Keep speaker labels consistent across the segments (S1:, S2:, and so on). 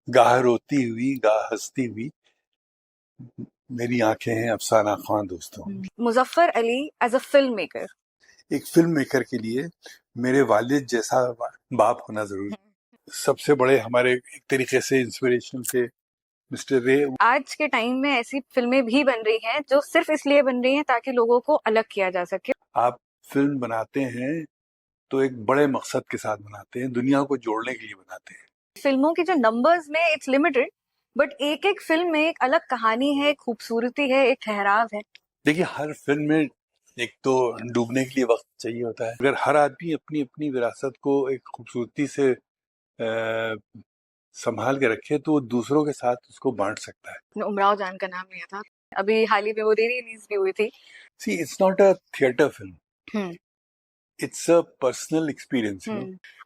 S1: गाह रोती हुई गाह हंसती हुई मेरी आंखें हैं अफसाना खां दोस्तों।
S2: Muzaffar Ali as a film maker.
S1: एक फिल्म मेकर के लिए मेरे वालिद जैसा बाप होना जरूरी। सबसे बड़े हमारे एक तरीके से इंस्पिरेशन थे मिस्टर रे।
S2: आज के टाइम में ऐसी फिल्में भी बन रही हैं जो सिर्फ इसलिए बन रही हैं ताकि लोगों को अलग किया जा सके।
S1: आप फिल्म बनाते हैं तो एक बड़े मकसद के साथ बनाते हैं, दुनिया को जोड़ने के लिए बनाते हैं।
S2: फिल्मों के जो नंबर्स में इट्स लिमिटेड, बट एक एक फिल्म में एक अलग कहानी है, एक खूबसूरती है, एक ठहराव है।
S1: देखिए, हर फिल्म में एक तो डूबने के लिए वक्त चाहिए होता है। अगर हर आदमी अपनी अपनी विरासत को एक खूबसूरती से संभाल के रखे तो वो दूसरों के साथ उसको बांट सकता है।
S2: उमराव जान का नाम लिया था, अभी हाल ही में वो रिलीज भी हुई थी।
S1: सी it's not a theatre film, it's a personal experience.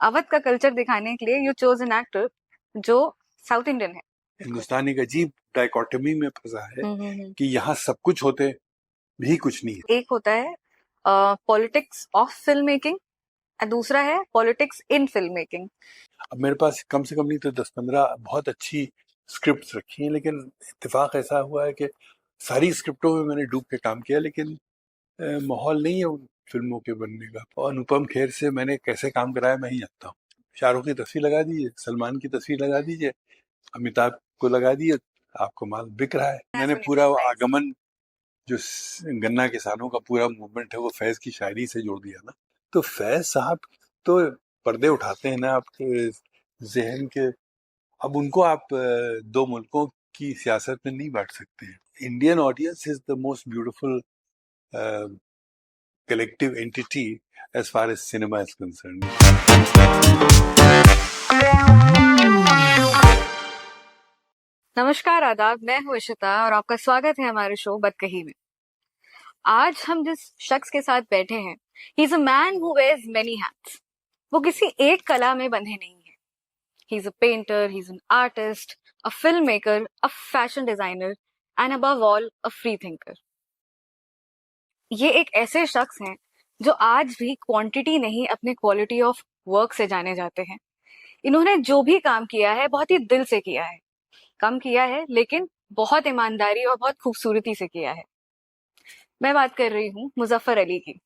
S2: Awadh का कल्चर दिखाने के लिए यू चोज एन एक्टर जो साउथ इंडियन है।
S1: हिंदुस्तान एक अजीब डाइकोटमी में फंसा है कि यहाँ सब कुछ होते भी कुछ नहीं है।
S2: एक होता है पॉलिटिक्स ऑफ फिल्म मेकिंग और दूसरा है पॉलिटिक्स इन फिल्म मेकिंग।
S1: अब मेरे पास कम से कम नहीं तो 10-15 बहुत अच्छी स्क्रिप्ट्स रखी हैं, लेकिन इत्तेफाक ऐसा हुआ है कि सारी स्क्रिप्टों में मैंने डूब के काम किया, लेकिन माहौल नहीं है उन फिल्मों के बनने का। और अनुपम खेर से मैंने कैसे काम कराया मैं ही जानता हूँ। शाहरुख की तस्वीर लगा दीजिए, सलमान की तस्वीर लगा दीजिए, अमिताभ को लगा दिए, आपको माल बिक रहा है। मैंने पूरा आगमन जो गन्ना किसानों का पूरा मूवमेंट है वो फैज की शायरी से जोड़ दिया ना। तो फैज साहब तो पर्दे उठाते हैं ना आपके जहन के। अब उनको आप दो मुल्कों की सियासत में नहीं बांट सकते हैं। Indian audience is the most beautiful collective entity as far as cinema is concerned.
S2: नमस्कार, आदाब, मैं हूँ इशिता और आपका स्वागत है हमारे शो बदकही में। आज हम जिस शख्स के साथ बैठे हैं, he is a man who wears many hats. वो किसी एक कला में बंधे नहीं है। He is a painter, he is an artist, a film maker, a fashion designer and above all a free thinker. ये एक ऐसे शख्स हैं जो आज भी क्वांटिटी नहीं अपने क्वालिटी ऑफ वर्क से जाने जाते हैं। इन्होंने जो भी काम किया है बहुत ही दिल से किया है, कम किया है लेकिन बहुत ईमानदारी और बहुत खूबसूरती से किया है। मैं बात कर रही हूँ मुजफ्फर अली की,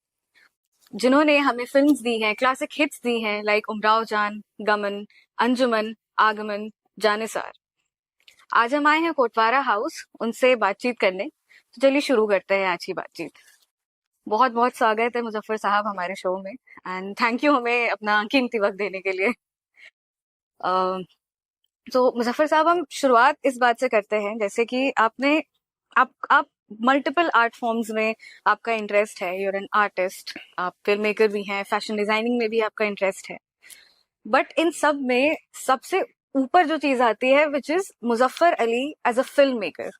S2: जिन्होंने हमें फिल्म्स दी हैं, क्लासिक हिट्स दी हैं लाइक उमराव जान, गमन, अंजुमन, आगमन, जानिसार। आज हम आए हैं कोटवारा हाउस उनसे बातचीत करने, तो चलिए शुरू करते हैं आज की बातचीत। बहुत बहुत स्वागत है मुजफ्फर साहब हमारे शो में, एंड थैंक यू हमें अपना कीमती वक्त देने के लिए। तो मुजफ्फर साहब, हम शुरुआत इस बात से करते हैं, जैसे कि आप मल्टीपल आर्ट फॉर्म्स में आपका इंटरेस्ट है, यूर एन आर्टिस्ट, आप फिल्म मेकर भी हैं, फैशन डिजाइनिंग में भी आपका इंटरेस्ट है, बट इन सब में सबसे ऊपर जो चीज आती है which is Muzaffar Ali as a film maker.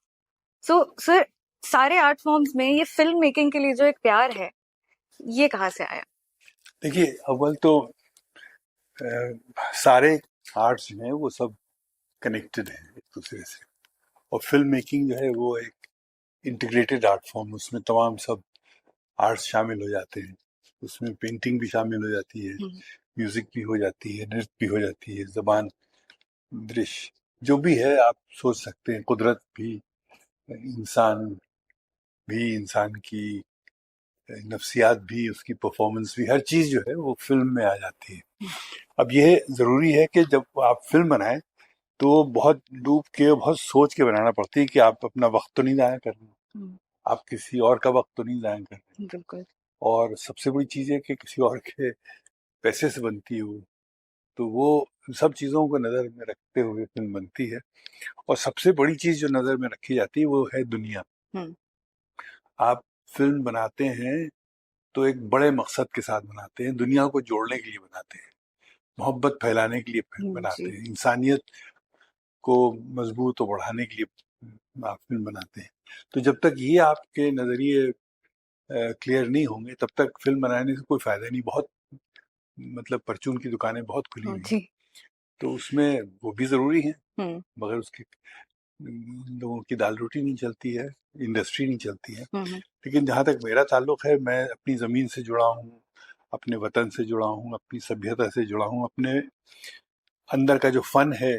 S2: So sir, सारे आर्ट फॉर्म्स में ये फिल्म मेकिंग के लिए जो एक प्यार है, ये कहाँ से आया?
S1: देखिए, अव्वल तो सारे आर्ट्स जो हैं वो सब कनेक्टेड हैं एक दूसरे से, और फिल्म मेकिंग जो है वो एक इंटीग्रेटेड आर्ट फॉर्म, उसमें तमाम सब आर्ट्स शामिल हो जाते हैं। उसमें पेंटिंग भी शामिल हो जाती है, म्यूजिक भी हो जाती है, नृत्य भी हो जाती है, जबान, दृश्य, जो भी है आप सोच सकते हैं, कुदरत भी, इंसान भी, इंसान की नफ्सियात भी, उसकी परफॉर्मेंस भी, हर चीज जो है वो फिल्म में आ जाती है। अब यह जरूरी है कि जब आप फिल्म बनाएं तो बहुत डूब के, बहुत सोच के बनाना पड़ती है कि आप अपना वक्त तो नहीं जाया कर रहे, आप किसी और का वक्त तो नहीं जाया कर रहे।
S2: बिल्कुल।
S1: और सबसे बड़ी चीज है कि किसी और के पैसे से बनती है वो, तो वो सब चीजों को नजर में रखते हुए फिल्म बनती है। और सबसे बड़ी चीज जो नजर में रखी जाती है वो है दुनिया। आप फिल्म बनाते हैं तो एक बड़े मकसद के साथ बनाते हैं, दुनिया को जोड़ने के लिए बनाते हैं, मोहब्बत फैलाने के लिए बनाते हैं, इंसानियत को मजबूत और बढ़ाने के लिए आप फिल्म बनाते हैं। तो जब तक ये आपके नजरिए क्लियर नहीं होंगे तब तक फिल्म बनाने से कोई फायदा नहीं। बहुत मतलब परचून की दुकानें बहुत खुली हुई हैं, तो उसमें वो भी जरूरी है, मगर उसके लोगों की दाल रोटी नहीं चलती है, इंडस्ट्री नहीं चलती है। लेकिन जहाँ तक मेरा ताल्लुक है, मैं अपनी ज़मीन से जुड़ा हूँ, अपने वतन से जुड़ा हूँ, अपनी सभ्यता से जुड़ा हूँ, अपने अंदर का जो फन है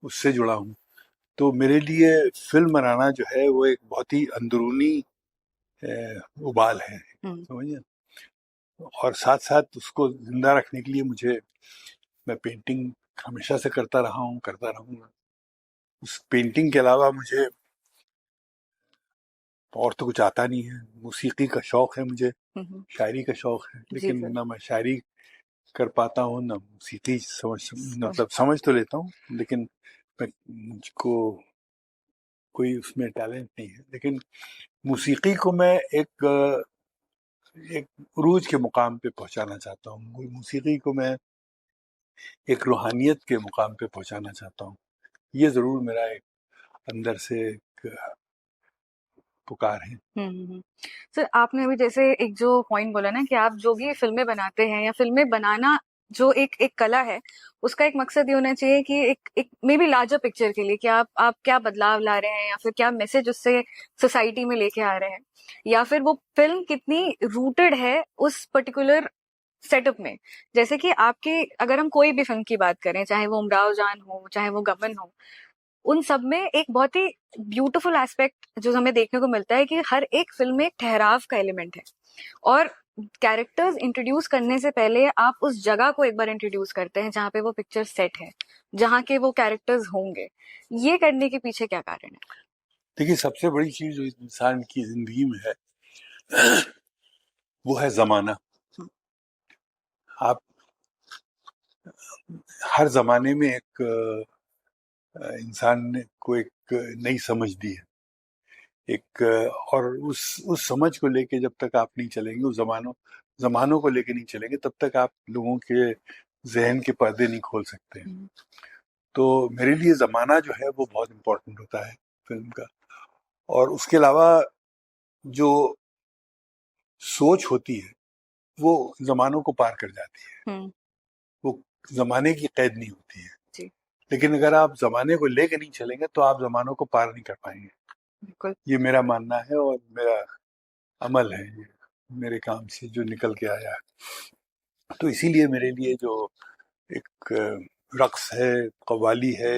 S1: उससे जुड़ा हूँ। तो मेरे लिए फिल्म बनाना जो है वो एक बहुत ही अंदरूनी उबाल है, समझिए। और साथ साथ उसको जिंदा रखने के लिए मैं पेंटिंग हमेशा से करता रहा हूँ, करता रहूंगा। उस पेंटिंग के अलावा मुझे और तो कुछ आता नहीं है। मौसीकी का शौक है मुझे, शायरी का शौक है,
S2: जी
S1: लेकिन
S2: सर।
S1: ना मैं शायरी कर पाता हूँ ना मौसीकी मतलब समझ तो लेता हूँ, लेकिन मुझको कोई उसमें टैलेंट नहीं है। लेकिन मौसीकी को मैं एक उरूज के मुकाम पे पहुंचाना चाहता हूँ। मौसीकी को मैं एक रूहानियत के मुकाम पे पहुंचाना चाहता हूँ। ये जरूर मेरा एक अंदर से एक पुकार है।
S2: सर, आपने अभी जैसे एक जो पॉइंट बोला ना कि आप जो भी फिल्में बनाते हैं या फिल्में बनाना जो एक एक कला है, उसका एक मकसद ये होना चाहिए कि एक मे बी लार्जर पिक्चर के लिए कि आप क्या बदलाव ला रहे हैं या फिर क्या मैसेज उससे सोसाइटी में लेके आ रहे हैं, या फिर वो फिल्म कितनी रूटेड है उस पर्टिकुलर सेटअप में। जैसे कि आपके अगर हम कोई भी फिल्म की बात करें, चाहे वो उमराव जान हो, चाहे वो गबन हो, उन सब में एक बहुत ही ब्यूटीफुल एस्पेक्ट जो हमें देखने को मिलता है कि हर एक फिल्म में एक ठहराव का एलिमेंट है, और कैरेक्टर्स इंट्रोड्यूस करने से पहले आप उस जगह को एक बार इंट्रोड्यूस करते हैं जहाँ पे वो पिक्चर सेट है, जहाँ के वो कैरेक्टर्स होंगे। ये करने के पीछे क्या कारण है?
S1: देखिए, सबसे बड़ी चीज जो इस इंसान की जिंदगी में है वो है जमाना। आप हर जमाने में एक इंसान को एक नई समझ दी है, एक और उस समझ को लेके जब तक आप नहीं चलेंगे, उस जमानों को लेके नहीं चलेंगे, तब तक आप लोगों के जहन के पर्दे नहीं खोल सकते हैं। तो मेरे लिए जमाना जो है वो बहुत इम्पोर्टेंट होता है फिल्म का। और उसके अलावा जो सोच होती है वो जमानों को पार कर जाती है, वो जमाने की कैद नहीं होती है।
S2: जी,
S1: लेकिन अगर आप जमाने को लेके नहीं चलेंगे तो आप जमानों को पार नहीं कर पाएंगे।
S2: बिल्कुल।
S1: ये मेरा मानना है और मेरा अमल है, ये मेरे काम से जो निकल के आया है। तो इसीलिए मेरे लिए जो एक रक्स है, कव्वाली है,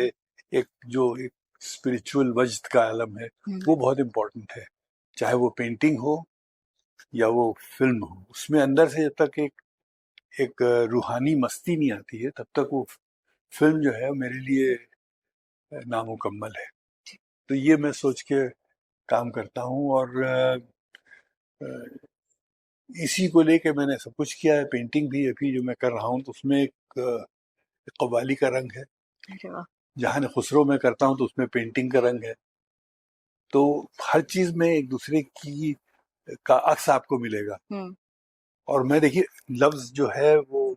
S1: एक स्पिरिचुअल वजद का आलम है, वो बहुत इम्पोर्टेंट है। चाहे वो पेंटिंग हो या वो फिल्म हो, उसमें अंदर से जब तक एक रूहानी मस्ती नहीं आती है, तब तक वो फिल्म जो है मेरे लिए नामुकम्मल है। तो ये मैं सोच के काम करता हूँ, और इसी को लेके मैंने सब कुछ किया है। पेंटिंग भी अभी जो मैं कर रहा हूँ तो उसमें एक कव्वाली का रंग है।
S2: अरे वाह।
S1: जहान खुसरो में करता हूँ तो उसमें पेंटिंग का रंग है। तो हर चीज में एक दूसरे की का अक्स आपको मिलेगा। और मैं देखिए, लफ्ज जो है वो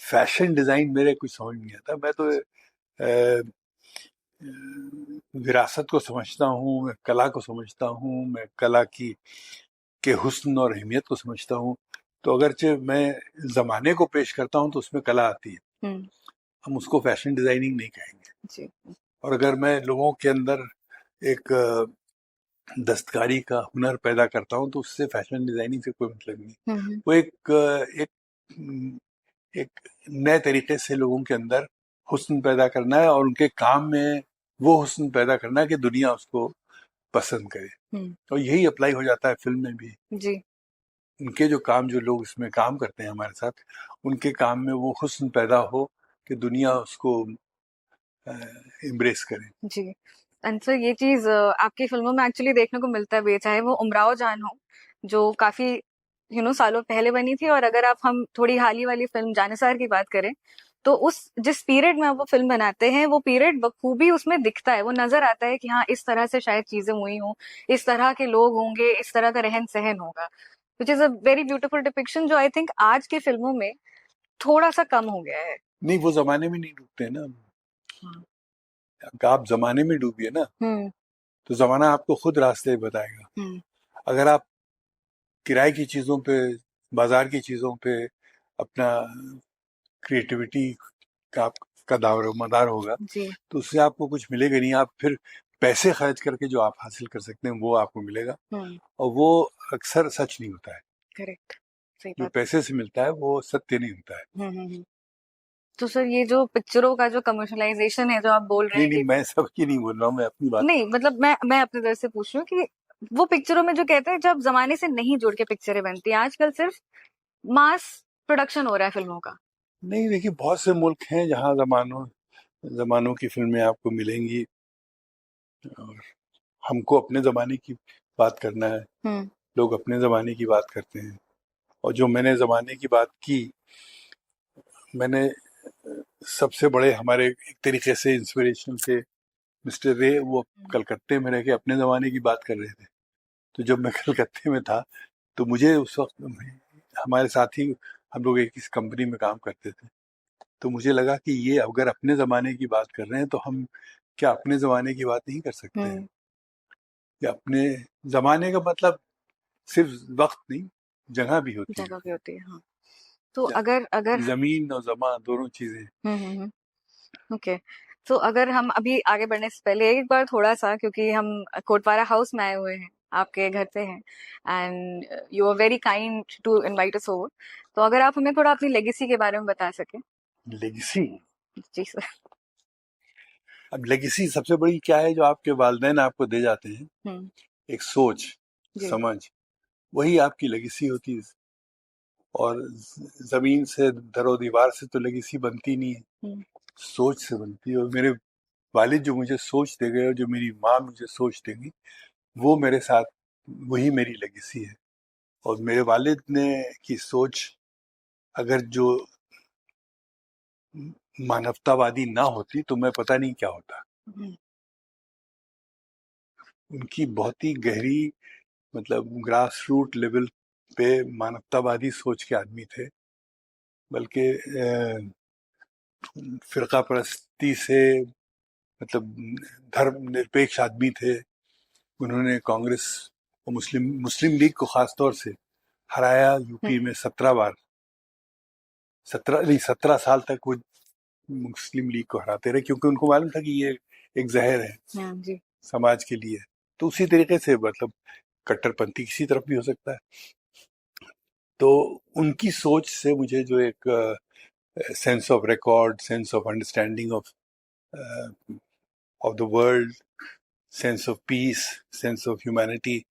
S1: फैशन डिजाइन मेरे कुछ समझ नहीं आता। मैं तो विरासत को समझता हूँ, मैं कला को समझता हूँ, मैं कला की के हुस्न और अहमियत को समझता हूँ। तो अगरचे मैं जमाने को पेश करता हूँ तो उसमें कला आती है, हम उसको फैशन डिजाइनिंग नहीं कहेंगे।
S2: जी।
S1: और अगर मैं लोगों के अंदर एक दस्तकारी का हुनर पैदा करता हूँ तो उससे फैशन डिजाइनिंग से कोई मतलब नहीं। वो एक एक नए तरीके से लोगों के अंदर हुस्न पैदा करना है, और उनके काम में वो हुस्न पैदा करना है कि दुनिया उसको पसंद करे। और यही अप्लाई हो जाता है फिल्म में भी।
S2: जी।
S1: उनके जो काम, जो लोग इसमें काम करते हैं हमारे साथ, उनके काम में वो हुस्न पैदा हो कि दुनिया उसको एम्ब्रेस करे।
S2: जी। एंड सर, ये चीज आपकी फिल्मों में एक्चुअली देखने को मिलता भी है, चाहे वो उमराव जान हो जो काफी सालों पहले बनी थी, और अगर आप हम थोड़ी हाल ही वाली फिल्म जानिसार की बात करें, तो उस जिस पीरियड में आप वो फिल्म बनाते हैं, वो पीरियड बखूबी उसमें दिखता है, वो नजर आता है कि हाँ, इस तरह से शायद चीजें हुई हों, इस तरह के लोग होंगे, इस तरह का रहन सहन होगा, विच is a very beautiful depiction जो आई थिंक आज की फिल्मों में थोड़ा सा कम हो गया है।
S1: नहीं, वो जमाने में नहीं डूबते ना। आप जमाने में डूबिए ना, तो जमाना आपको खुद रास्ते बताएगा। अगर आप किराए की चीजों पे, बाजार की चीजों पे अपना क्रिएटिविटी का दारोमदार होगा,
S2: जी।
S1: तो उससे आपको कुछ मिलेगा नहीं। आप फिर पैसे खर्च करके जो आप हासिल कर सकते हैं वो आपको मिलेगा, और वो अक्सर सच नहीं होता है।
S2: करेक्ट। सही
S1: जो
S2: बात।
S1: पैसे से मिलता है वो सत्य नहीं होता है।
S2: तो सर ये जो पिक्चरों का जो कमर्शलाइजेशन है जो आप बोल रहे
S1: नहीं
S2: हैं
S1: नहीं,
S2: कि
S1: मैं सबकी नहीं बोल रहा हूँ, मैं अपनी बात
S2: नहीं मतलब मैं अपनी तरफ से पूछ रही हूँ कि वो पिक्चरों में जो कहते हैं जब जमाने से नहीं जुड़ के पिक्चरें बनती हैं, आजकल सिर्फ मास प्रोडक्शन हो रहा है फिल्मों का।
S1: नहीं। देखिए, बहुत से मुल्क हैं जहाँ जमानों जमानों की फिल्में आपको मिलेंगी, और हमको अपने ज़माने की बात करना है।
S2: हम्म
S1: लोग अपने ज़माने की बात करते हैं, और जो मैंने ज़माने की बात की, मैंने सबसे बड़े हमारे एक तरीके से इंस्पिरेशन थे मिस्टर रे। वो कलकत्ते में रह के अपने ज़माने की बात कर रहे थे। तो जब मैं कलकत्ते में था, तो मुझे उस वक्त हमारे साथी, हम लोग एक इस कंपनी में काम करते थे, तो मुझे लगा कि ये अगर अपने ज़माने की बात कर रहे हैं, तो हम क्या अपने ज़माने की बात नहीं कर सकते हैं?
S2: हम्म
S1: कि अपने ज़माने का मतलब सिर्फ वक्त नहीं, जगह भी होती है।
S2: जगह भी होती है, हाँ। तो अगर अगर
S1: ज़मीन और ज़मा दोनों चीज़ें।
S2: ओके। तो अगर हम अभी आगे बढ़ने से पहले एक बार थोड़ा सा, क्योंकि हम कोटवारा हाउस में आए हुए हैं, आपके घर पे हैं, and you are very kind to invite us over, तो अगर आप हमें थोड़ा अपनी लेगेसी के बारे में बता सकें।
S1: लेगेसी।
S2: जी सर।
S1: अब लेगेसी सबसे बड़ी क्या है, जो आपके वालिदैन आपको दे जाते हैं,
S2: हम्म
S1: एक सोच,
S2: जी।
S1: समझ, वही आपकी लेगेसी होती है। और ज़मीन से, दरो दीवार से तो लेगेसी बनती नहीं है,
S2: हम्म
S1: सोच से बनती है। और मेरे वालिद जो मुझे सोच दे गए, और जो मेरी माँ मुझे सोच देंगी, वो मेरे साथ, वही मेरी लेगेसी है। और मेरे वालिद ने की सोच अगर जो मानवतावादी ना होती, तो मैं पता नहीं क्या होता।
S2: हम्म
S1: उनकी बहुत ही गहरी, मतलब ग्रास रूट लेवल पे मानवतावादी सोच के आदमी थे। बल्कि फिरका परस्ती से, मतलब धर्मनिरपेक्ष आदमी थे। उन्होंने कांग्रेस और मुस्लिम मुस्लिम लीग को खास तौर से हराया यूपी
S2: हम्म
S1: में 17 बार। 17 साल तक वो मुस्लिम लीग को हराते रहे, क्योंकि उनको मालूम था कि ये एक जहर है
S2: जी।
S1: समाज के लिए। तो उसी तरीके से, मतलब कट्टरपंथी किसी तरफ भी हो सकता है। तो उनकी सोच से मुझे जो एक sense of record, sense of understanding of the world, sense of peace, sense of humanity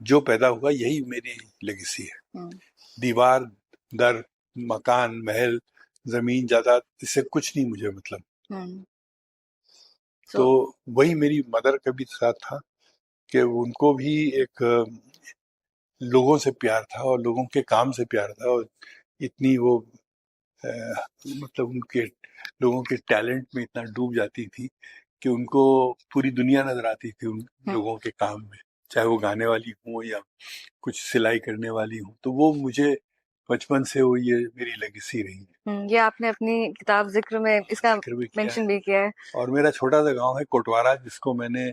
S1: जो पैदा हुआ, यही मेरी लेगेसी है।
S2: हम्म
S1: दीवार, दर, मकान, महल, जमीन, जायदाद, इससे कुछ नहीं मुझे मतलब।
S2: हम्म
S1: तो
S2: तो
S1: वही मेरी मदर का भी साथ था, कि उनको भी एक लोगों से प्यार था, और लोगों के काम से प्यार था। और इतनी वो अ, मतलब उनके लोगों के टैलेंट में इतना डूब जाती थी, कि उनको पूरी दुनिया नजर आती थी उन
S2: हम्म
S1: लोगों के काम में, चाहे वो गाने वाली हो या कुछ सिलाई करने वाली हो। तो वो मुझे बचपन से, वो ये मेरी लेगेसी रही है।
S2: ये आपने अपनी किताब जिक्र में इसका
S1: जिक्र भी किया है।
S2: मेंशन भी किया है।
S1: और मेरा छोटा सा गांव है कोटवारा, जिसको मैंने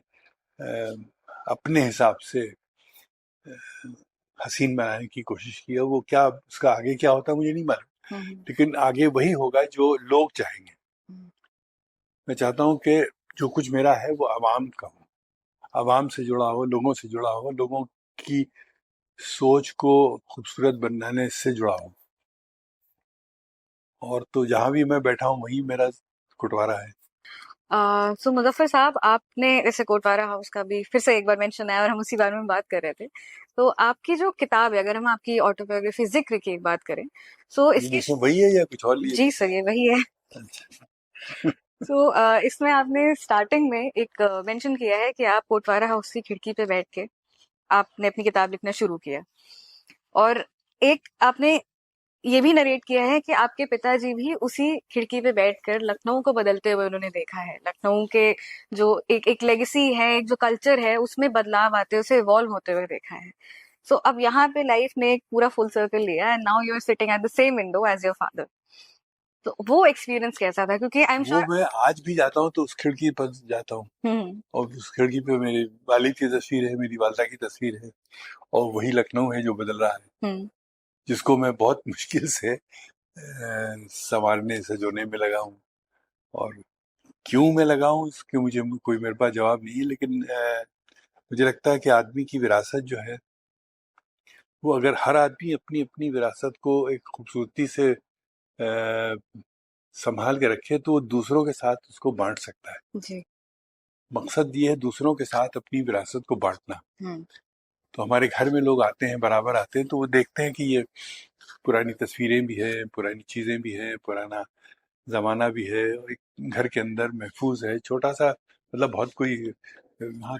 S1: अपने हिसाब से हसीन बनाने की कोशिश की है। वो क्या, उसका आगे क्या होता है मुझे नहीं मालूम,
S2: हम्म
S1: लेकिन आगे वही होगा जो लोग चाहेंगे।
S2: हम्म
S1: मैं चाहता हूँ कि जो कुछ मेरा है वो आवाम का हो, आवाम से जुड़ा हो, लोगों से जुड़ा हो, लोगों की सोच को खूबसूरत बनाने से जुड़ा हो। और तो जहाँ भी मैं बैठा हूँ, वही मेरा कुटवारा है।
S2: सो मुजफ्फर साहब, आपने जैसे कोटवारा हाउस का भी फिर से एक बार मेंशन आया और हम उसी बारे में बात कर रहे थे। तो आपकी जो किताब है, अगर हम आपकी ऑटोबायोग्राफी जिक्र की एक बात करें, सो
S1: ये
S2: इसकी
S1: जिसमें वही है या कुछ और लिए
S2: जी
S1: गए?
S2: सर, ये वही है।
S1: अच्छा।
S2: सो इसमें आपने स्टार्टिंग में एक मेंशन किया है कि आप कोटवारा हाउस की खिड़की पे बैठ के आपने अपनी किताब लिखना शुरू किया, और एक आपने ये भी नरेट किया है कि आपके पिताजी भी उसी खिड़की पे बैठकर लखनऊ को बदलते हुए उन्होंने देखा है। लखनऊ के जो एक एक लेगेसी है, एक जो कल्चर है, उसमें बदलाव आते, उसे इवॉल्व होते हुए देखा है। सो अब यहाँ पे लाइफ ने एक पूरा फुल सर्कल लिया, and now you are sitting at the same window as your father. तो वो एक्सपीरियंस कैसा था, क्योंकि आई एम
S1: वो
S2: श्योर।
S1: मैं आज भी जाता हूँ तो उस खिड़की पर जाता हूँ,
S2: हम्म
S1: और उस खिड़की पे मेरे वालिद की तस्वीर है, मेरी वालदा की तस्वीर है, और वही लखनऊ है जो बदल रहा है,
S2: हम्म
S1: जिसको मैं बहुत मुश्किल से संवारने सजोने में लगा हूँ। और क्यों मैं लगा हूँ, इसके मुझे कोई मेरे पास जवाब नहीं है, लेकिन मुझे लगता है कि आदमी की विरासत जो है, वो अगर हर आदमी अपनी अपनी विरासत को एक खूबसूरती से संभाल के रखे तो वो दूसरों के साथ उसको बांट सकता है।
S2: जी।
S1: मकसद ये है दूसरों के साथ अपनी विरासत को बांटना। तो हमारे घर में लोग आते हैं, बराबर आते हैं, तो वो देखते हैं कि ये पुरानी तस्वीरें भी है, पुरानी चीजें भी है, पुराना जमाना भी है, और एक घर के अंदर महफूज है, छोटा सा, मतलब बहुत कोई वहाँ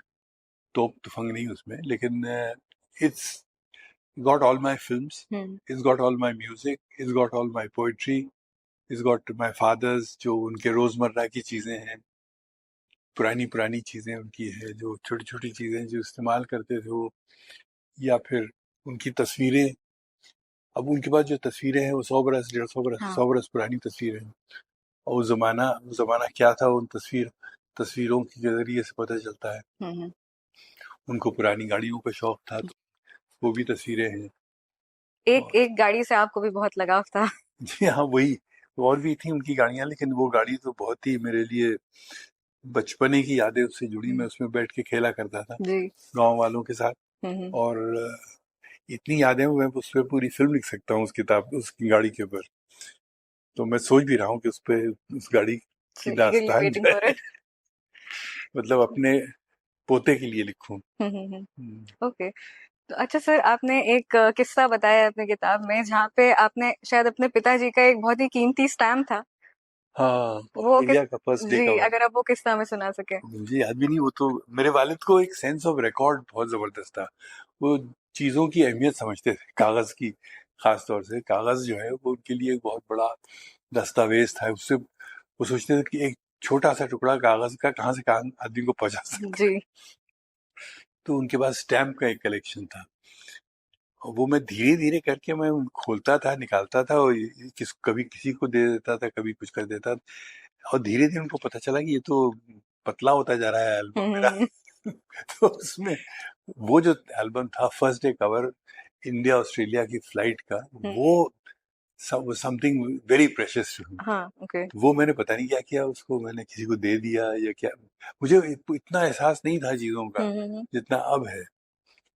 S1: तोप तुफंग नहीं उसमें, लेकिन it's got all my films, it's got all my music, it's got all my poetry, it's got my father's, जो उनके रोजमर्रा की चीजें हैं, पुरानी पुरानी चीजें उनकी है, जो छोटी छोटी चीजें जो इस्तेमाल करते थे वो, या फिर उनकी तस्वीरें। अब उनके पास जो तस्वीरें हैं वो 100 बरस, 150 बरस, 100 बरस पुरानी तस्वीरें हैं, और वो जमाना क्या था उन तस्वीरों के जरिए से पता चलता है। उनको पुरानी गाड़ियों का शौक था, तो वो भी तस्वीरें हैं।
S2: एक गाड़ी से आपको भी बहुत लगाव था।
S1: जी हाँ, वही, और भी थी उनकी गाड़ियां, लेकिन वो गाड़ी तो बहुत ही मेरे लिए बचपने की यादें उससे जुड़ी। मैं उसमें बैठ के खेला करता था गांव वालों के साथ, और इतनी यादें, मैं उस पर पूरी फिल्म लिख सकता हूँ उस गाड़ी के ऊपर। तो मैं सोच भी रहा हूँ कि उस गाड़ी की दास्तान जो है मतलब अपने पोते के लिए लिखूं।
S2: ओके। तो अच्छा सर, आपने एक किस्सा बताया अपनी किताब में जहाँ पे आपने शायद अपने पिताजी का एक बहुत ही कीमती स्टैम्प था,
S1: हाँ,
S2: वो
S1: ऑस्ट्रेलिया का फर्स्ट डे
S2: जी,
S1: कवर।
S2: अगर आप वो किस्सा हमें सुना सके।
S1: मुझे याद भी नहीं, वो तो मेरे वालिद को एक सेंस ऑफ रिकॉर्ड बहुत जबरदस्त था। वो चीजों की अहमियत समझते थे, कागज की, खास तौर से कागज जो है वो उनके लिए एक बहुत बड़ा दस्तावेज था। उससे वो सोचते थे कि एक छोटा सा टुकड़ा कागज का कहाँ से कहाँ आदमी को पहुंचा सकता है। तो उनके पास स्टैम्प का एक कलेक्शन था, और वो मैं धीरे धीरे करके मैं खोलता था, निकालता था, और कभी किसी को दे देता था, कभी कुछ कर देता था, और धीरे धीरे उनको पता चला कि ये तो पतला होता जा रहा है एल्बम मेरा। तो उसमें वो जो एल्बम था first day cover, India Australia की फ्लाइट का, वो something very precious to me. वो मैंने पता नहीं क्या किया, उसको मैंने किसी को दे दिया या क्या, मुझे इतना एहसास नहीं था चीजों का जितना अब है,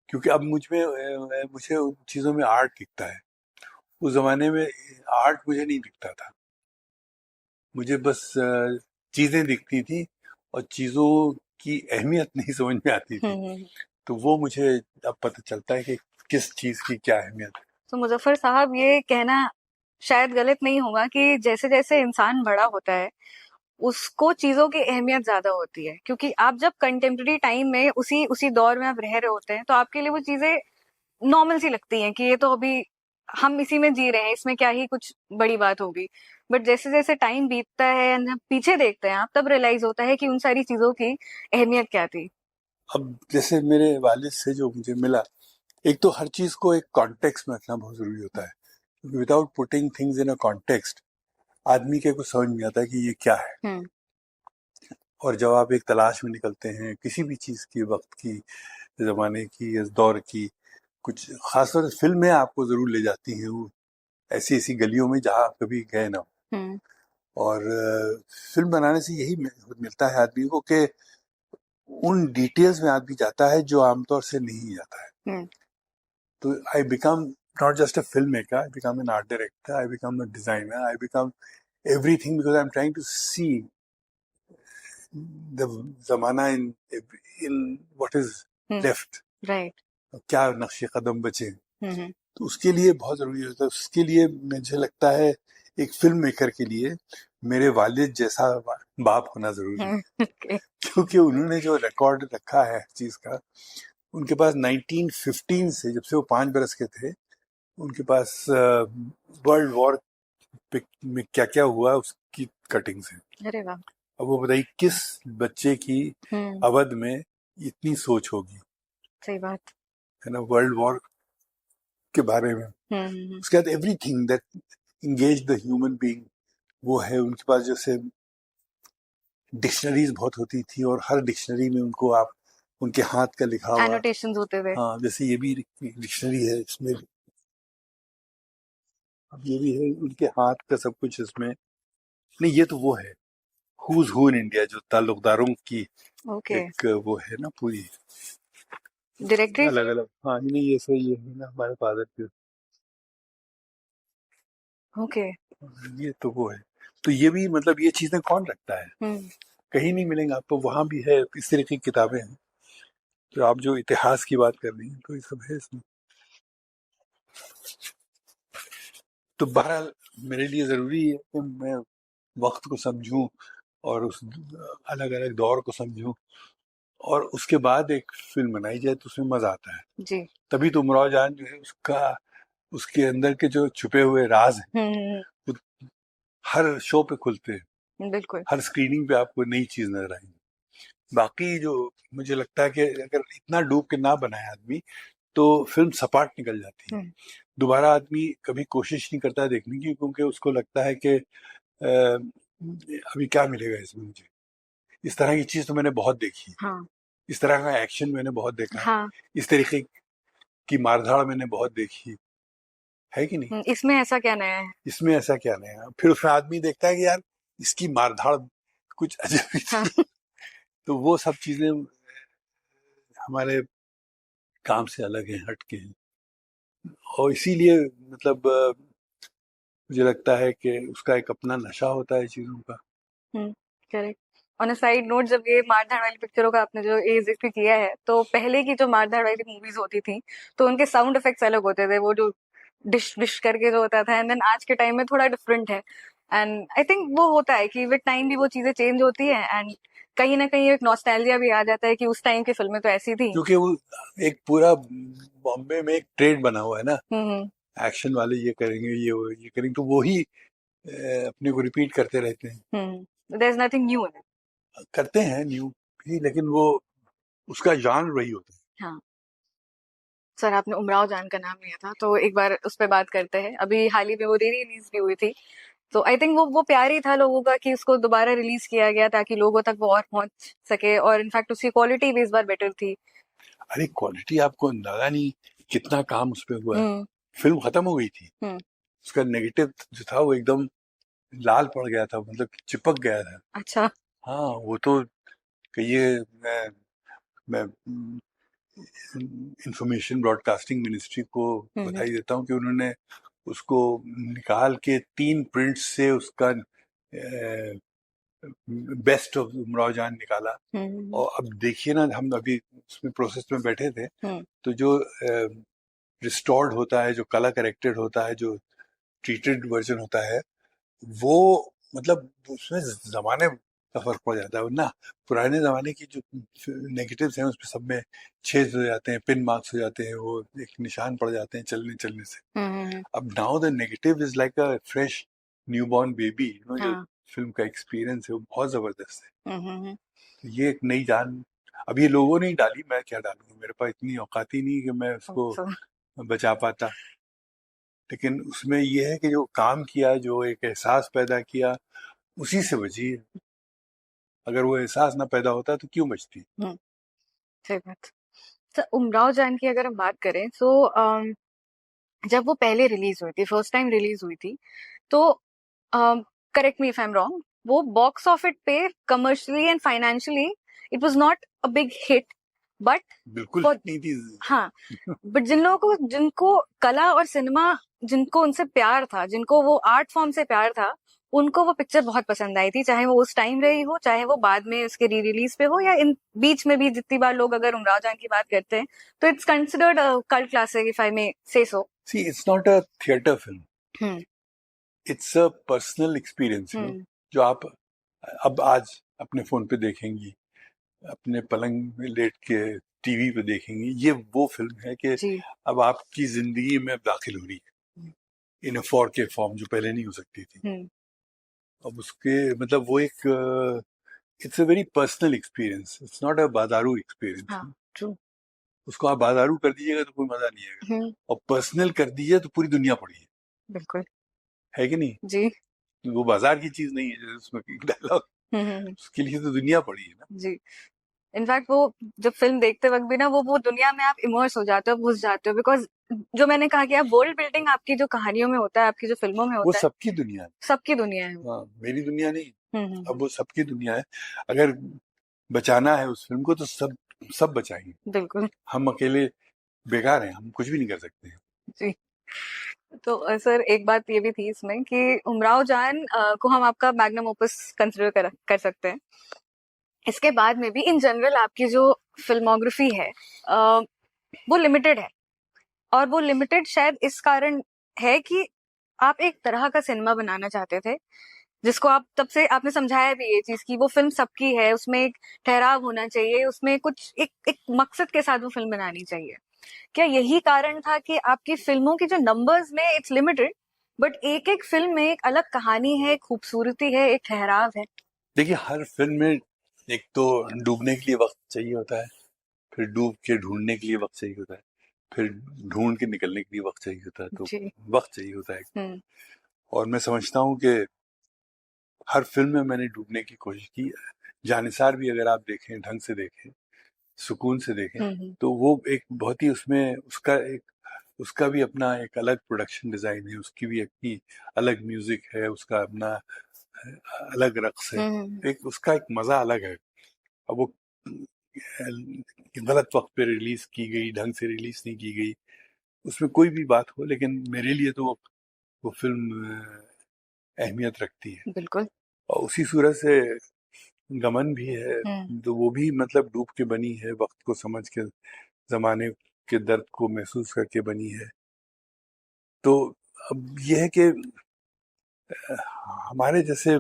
S1: क्योंकि अब मुझे उन चीजों में आर्ट दिखता है। उस जमाने में आर्ट मुझे नहीं दिखता था, मुझे बस चीजें दिखती थी, और चीजों की अहमियत नहीं समझ में आती थी। तो वो मुझे अब पता चलता है कि किस चीज की क्या अहमियत है।
S2: तो मुजफ्फर साहब, ये कहना शायद गलत नहीं होगा कि जैसे जैसे इंसान बड़ा होता है उसको चीजों की अहमियत ज्यादा होती है, क्योंकि आप जब कंटेम्प्रेरी टाइम में उसी उसी दौर में आप रह रहे होते हैं तो आपके लिए वो चीजें नॉर्मल सी लगती हैं कि ये तो अभी हम इसी में जी रहे हैं, इसमें क्या ही कुछ बड़ी बात होगी। बट जैसे जैसे टाइम बीतता है, हम पीछे देखते हैं, आप तब रियलाइज होता है कि उन सारी चीजों की अहमियत क्या थी।
S1: अब जैसे मेरे वालिद से जो मुझे मिला, एक तो हर चीज को एक कॉन्टेक्स्ट में रखना बहुत जरूरी होता है, क्योंकि without putting things in a context आदमी के कुछ समझ नहीं आता कि ये क्या है। और जब आप एक तलाश में निकलते हैं किसी भी चीज की, वक्त की, जमाने की, इस दौर की, कुछ खासतौर से फिल्में आपको जरूर ले जाती हैं वो ऐसी ऐसी गलियों में जहां आप कभी गए ना हो। और फिल्म बनाने से यही मिलता है आदमी को कि उन डिटेल्स में आदमी जाता है जो आमतौर से नहीं जाता है। तो I become not just a film maker, I become an art director, I become a designer, I become everything, because I'm trying to see the zamana in what is left,
S2: right.
S1: क्या नक्शे कदम बचे। तो उसके लिए बहुत जरूरी होता है, उसके लिए मुझे लगता है एक फिल्म मेकर के लिए मेरे वालिद जैसा बाप होना जरूरी है। क्योंकि उन्होंने जो रिकॉर्ड रखा है चीज का, उनके पास 1915 से, जब से वो 5 बरस के थे, उनके पास वर्ल्ड वॉर में क्या क्या हुआ उसकी कटिंग्स हैं।
S2: अरे वाह।
S1: अब वो बताइए किस बच्चे की अवध में इतनी सोच होगी।
S2: सही बात
S1: है ना, वर्ल्ड वॉर के बारे में। उसके बाद everything that engage the human being, वो है उनके पास। जैसे डिक्शनरीज बहुत होती थी, और हर डिक्शनरी में उनको आप उनके हाथ का लिखा हुआ
S2: एनोटेशंस होते थे।
S1: हाँ, जैसे ये भी डिक्शनरी है, इसमें अब ये भी है, उनके हाथ का सब कुछ इसमें नहीं। ये तो वो है हुज हू इन इंडिया, जो ताल्लुकदारों की एक वो है ना पूरी
S2: डायरेक्टरी
S1: अलग अलग। हाँ नहीं, ये सही है ना, हमारे फादर की। ये तो वो है। तो ये भी मतलब ये चीजें कौन रखता है,
S2: हम्म,
S1: कहीं नहीं मिलेंगे आपको। वहां भी है इस तरह की किताबें हैं। तो आप जो इतिहास की बात कर रही हैं तो ये सब है इसमें। तो बहरहाल मेरे लिए जरूरी है कि मैं वक्त को समझूं और उस अलग अलग दौर को समझूं, और उसके बाद एक फिल्म बनाई जाए तो उसमें मजा आता है।
S2: जी।
S1: तभी तो उमराव जान जो है उसका, उसके अंदर के जो छुपे हुए राज हैं वो हर शो पे खुलते हैं,
S2: बिल्कुल।
S1: हर स्क्रीनिंग पे आपको नई चीज नजर आएंगी। बाकी जो मुझे लगता है कि अगर इतना डूब के ना बनाए आदमी तो फिल्म सपाट निकल जाती है।
S2: हम्म,
S1: दोबारा आदमी कभी कोशिश नहीं करता देखने की, क्योंकि उसको लगता है कि अभी क्या मिलेगा इसमें मुझे। इस तरह की चीज तो मैंने बहुत देखी है,
S2: हाँ,
S1: इस तरह का एक्शन मैंने बहुत देखा है,
S2: हाँ।
S1: इस तरीके की मारधाड़ मैंने बहुत देखी है कि नहीं।
S2: इसमें ऐसा क्या नया है?
S1: इसमें ऐसा क्या नया है? फिर उसमें आदमी देखता है कि यार इसकी मारधाड़ कुछ अजब ही
S2: हाँ,
S1: थी। तो वो सब चीजें हमारे काम से अलग हैं, हटके हैं, और इसीलिए मतलब मुझे लगता है कि उसका एक अपना नशा होता है चीजों का।
S2: Correct. On a side note, जब ये मारधाड़ वाली पिक्चरों का आपने जो ये जिक्र किया है, तो पहले की जो मारधाड़ वाली मूवीज होती थी तो उनके साउंड इफेक्ट्स अलग होते थे, वो जो डिश डिश करके जो होता था, एंड देन आज के टाइम में थोड़ा डिफरेंट है। एंड आई थिंक वो होता है कि विद टाइम भी वो चीजें चेंज होती है, एंड कहीं ना कहीं एक नॉस्टैल्जिया भी आ जाता है कि उस टाइम की फिल्में तो ऐसी थी।
S1: क्योंकि वो एक पूरा बॉम्बे में एक ट्रेड बना हुआ है ना,
S2: हम्म,
S1: एक्शन वाले ये करेंगे, ये करेंगे, तो वो ही अपने को रिपीट करते रहते हैं।
S2: There is nothing new in
S1: करते हैं न्यू भी, लेकिन वो उसका जान वही होता है।
S2: इट। सर, आपने उमराव जान का नाम लिया था, तो एक बार उस पर बात करते हैं। अभी हाल ही में वो री रिलीज भी हुई थी, तो आई थिंक वो प्यार ही था लोगों का कि उसको दोबारा रिलीज किया गया ताकि लोगों तक वो और पहुंच सके, और इनफैक्ट उसकी क्वालिटी भी इस बार बेटर थी।
S1: अरे क्वालिटी आपको अंदाजा नहीं कितना काम उस पर हुआ है।
S2: हम्म,
S1: फिल्म खत्म हो गई थी,
S2: हम्म।
S1: उसका नेगेटिव जो था वो एकदम लाल पड़ गया था, मतलब चिपक गया था।
S2: अच्छा।
S1: हाँ वो तो कहिए, मैं इंफॉर्मेशन ब्रॉडकास्टिंग मिनिस्ट्री को
S2: हम्म,
S1: बधाई देता हूँ कि उन्होंने उसको निकाल के 3 प्रिंट्स से उसका बेस्ट ऑफ उमराव जान निकाला।
S2: हम्म,
S1: और अब देखिए ना, हम अभी उसमें प्रोसेस में बैठे थे,
S2: हम्म,
S1: तो जो रिस्टोर्ड होता है, जो कलर करेक्टेड होता है, जो ट्रीटेड वर्जन होता है, वो मतलब उसमें जमाने का फर्क पड़ जाता है। वरना पुराने जमाने की जो नेगेटिव्स हैं उसमें सब में छेद हो जाते हैं, पिन मार्क्स हो जाते हैं, वो एक निशान पड़ जाते हैं चलने चलने से।
S2: हम्म।
S1: अब now the negative is like a fresh newborn baby, जो
S2: हाँ।
S1: फिल्म का एक्सपीरियंस है वो बहुत जबरदस्त है।
S2: हम्म।
S1: तो ये एक नई जान अब ये लोगों ने ही डाली, मैं क्या डालूंगा, मेरे पास इतनी औकात ही नहीं कि मैं उसको
S2: अच्छा।
S1: बचा पाता। लेकिन उसमें ये है कि जो काम किया, जो एक एहसास पैदा किया, उसी से बची है। अगर वो एहसास ना पैदा होता तो क्यों बचती।
S2: हम्म, सही बात। तो उमराव जान की अगर हम बात करें तो जब वो पहले रिलीज हुई थी, फर्स्ट टाइम रिलीज हुई थी, तो correct me if I am wrong, वो बॉक्स ऑफिस पे commercially and financially it was not a big hit, but
S1: बिल्कुल
S2: फॉर,
S1: नहीं थी।
S2: हाँ, बट जिन लोगों को, जिनको कला और सिनेमा, जिनको उनसे प्यार था, जिनको वो आर्ट फॉर्म से प्यार था, उनको वो पिक्चर बहुत पसंद आई थी, चाहे वो उस टाइम रही हो, चाहे वो बाद में उसके री रिलीज पे हो, या इन बीच में भी जितनी बार लोग अगर उमराव जान की बात करते हैं तो it's considered a cult classic, if I may say so.
S1: See it's not a theatre film,
S2: hmm,
S1: it's a personal experience,
S2: hmm,
S1: जो आप अब आज अपने फोन पे देखेंगी, अपने पलंग में लेट के टीवी पे देखेंगी। ये वो फिल्म है कि
S2: जी।
S1: अब आपकी जिंदगी में अब दाखिल हो रही है इन अ 4K फॉर्म, जो पहले नहीं हो सकती थी।
S2: हम्म,
S1: अब उसके मतलब वो एक it's a very personal experience, it's not a बादारू एक्सपीरियंस।
S2: हाँ, ट्रू।
S1: उसको आप बादारू कर दीजिएगा तो कोई मजा नहीं आएगा,
S2: हम्म,
S1: और पर्सनल कर दीजिए तो पूरी दुनिया पड़ी
S2: बिल्कुल।
S1: है कि नहीं।
S2: जी।
S1: वो बाजार की चीज नहीं है, जैसे उसमें डायलॉग, उसके लिए तो दुनिया पड़ी है ना।
S2: जी। इनफैक्ट वो जब फिल्म देखते वक्त भी ना, वो दुनिया में आप इमर्स हो जाते हो, घुस जाते हो, बिकॉज जो मैंने कहा कि आप वर्ल्ड बिल्डिंग आपकी जो कहानियों में होता है, आपकी जो फिल्मों में
S1: वो
S2: होता है,
S1: सबकी दुनिया है।
S2: सबकी दुनिया है वो।
S1: हाँ मेरी दुनिया नहीं,
S2: हम्म,
S1: अब वो सबकी दुनिया है। अगर बचाना है उस फिल्म को तो सब सब बचाएंगे।
S2: बिल्कुल।
S1: हम अकेले बेकार हैं, हम कुछ भी नहीं कर सकते हैं।
S2: जी। तो सर एक बात ये भी थी इसमें कि उमराव जान को हम आपका मैग्नम ओपस कंसिडर कर सकते हैं। इसके बाद में भी इन जनरल आपकी जो फिल्मोग्राफी है वो लिमिटेड है, और वो लिमिटेड शायद इस कारण है कि आप एक तरह का सिनेमा बनाना चाहते थे, जिसको आप तब से आपने समझाया भी ये चीज कि वो फिल्म सबकी है, उसमें एक ठहराव होना चाहिए, उसमें कुछ एक मकसद के साथ वो फिल्म बनानी चाहिए। क्या यही कारण था कि आपकी फिल्मों की जो नंबर्स में इट्स लिमिटेड, बट एक एक फिल्म में एक अलग कहानी है, एक खूबसूरती है, एक ठहराव है?
S1: देखिए, हर फिल्म में एक तो डूबने के लिए वक्त चाहिए होता है, फिर डूब के ढूंढने के लिए वक्त चाहिए होता है, फिर ढूंढ के निकलने के लिए वक्त चाहिए होता है, तो
S2: जी।
S1: वक्त चाहिए होता है। और मैं समझता हूँ कि हर फिल्म में मैंने डूबने की कोशिश की। जानिसार भी अगर आप देखें, ढंग से देखें, सुकून से देखें, तो वो एक बहुत ही उसमें उसका भी अपना एक अलग प्रोडक्शन डिजाइन है, उसकी भी अपनी अलग म्यूजिक है, उसका अपना अलग रक्स है, एक उसका एक मजा अलग है। अब वो गलत वक्त पे रिलीज की गई, ढंग से रिलीज नहीं की गई, उसमें कोई भी बात हो, लेकिन मेरे लिए तो वो फिल्म अहमियत रखती है।
S2: बिल्कुल।
S1: और उसी सूरत से गमन भी है, तो वो भी मतलब डूब के बनी है, वक्त को समझ के, जमाने के दर्द को महसूस करके बनी है। तो अब यह है कि हमारे जैसे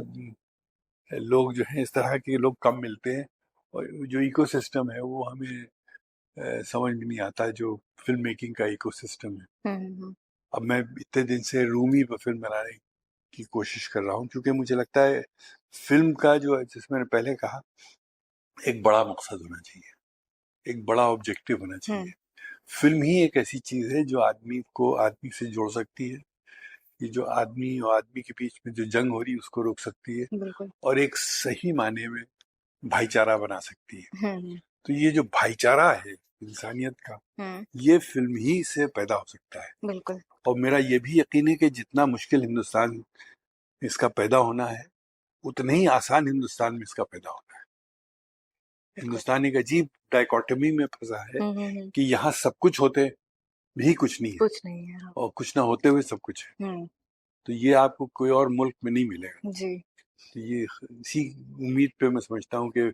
S1: लोग जो हैं, इस तरह के लोग कम मिलते हैं, और जो इकोसिस्टम है वो हमें समझ में नहीं आता, जो फिल्म मेकिंग का इकोसिस्टम है। अब मैं इतने दिन से रूमी पर फिल्म बनाने की कोशिश कर रहा हूँ, क्योंकि मुझे लगता है फिल्म का जो, जैसे मैंने पहले कहा, एक बड़ा मकसद होना चाहिए, एक बड़ा ऑब्जेक्टिव होना चाहिए। फिल्म ही एक ऐसी चीज है जो आदमी को आदमी से जोड़ सकती है, ये जो आदमी और आदमी के बीच में जो जंग हो रही है उसको रोक सकती है, और एक सही माने में भाईचारा बना सकती है। तो ये जो भाईचारा है इंसानियत का, ये फिल्म ही से पैदा हो सकता है।
S2: बिल्कुल।
S1: और मेरा ये भी यकीन है कि जितना मुश्किल हिंदुस्तान इसका पैदा होना है, उतना ही आसान हिंदुस्तान में इसका पैदा होना है। हिंदुस्तान एक अजीब डायकोटमी में फंसा है कि यहाँ सब कुछ होते भी कुछ नहीं है, और कुछ ना होते हुए सब कुछ है। तो ये आपको कोई और मुल्क में नहीं मिलेगा जी। तो ये इसी उम्मीद पे मैं समझता हूँ कि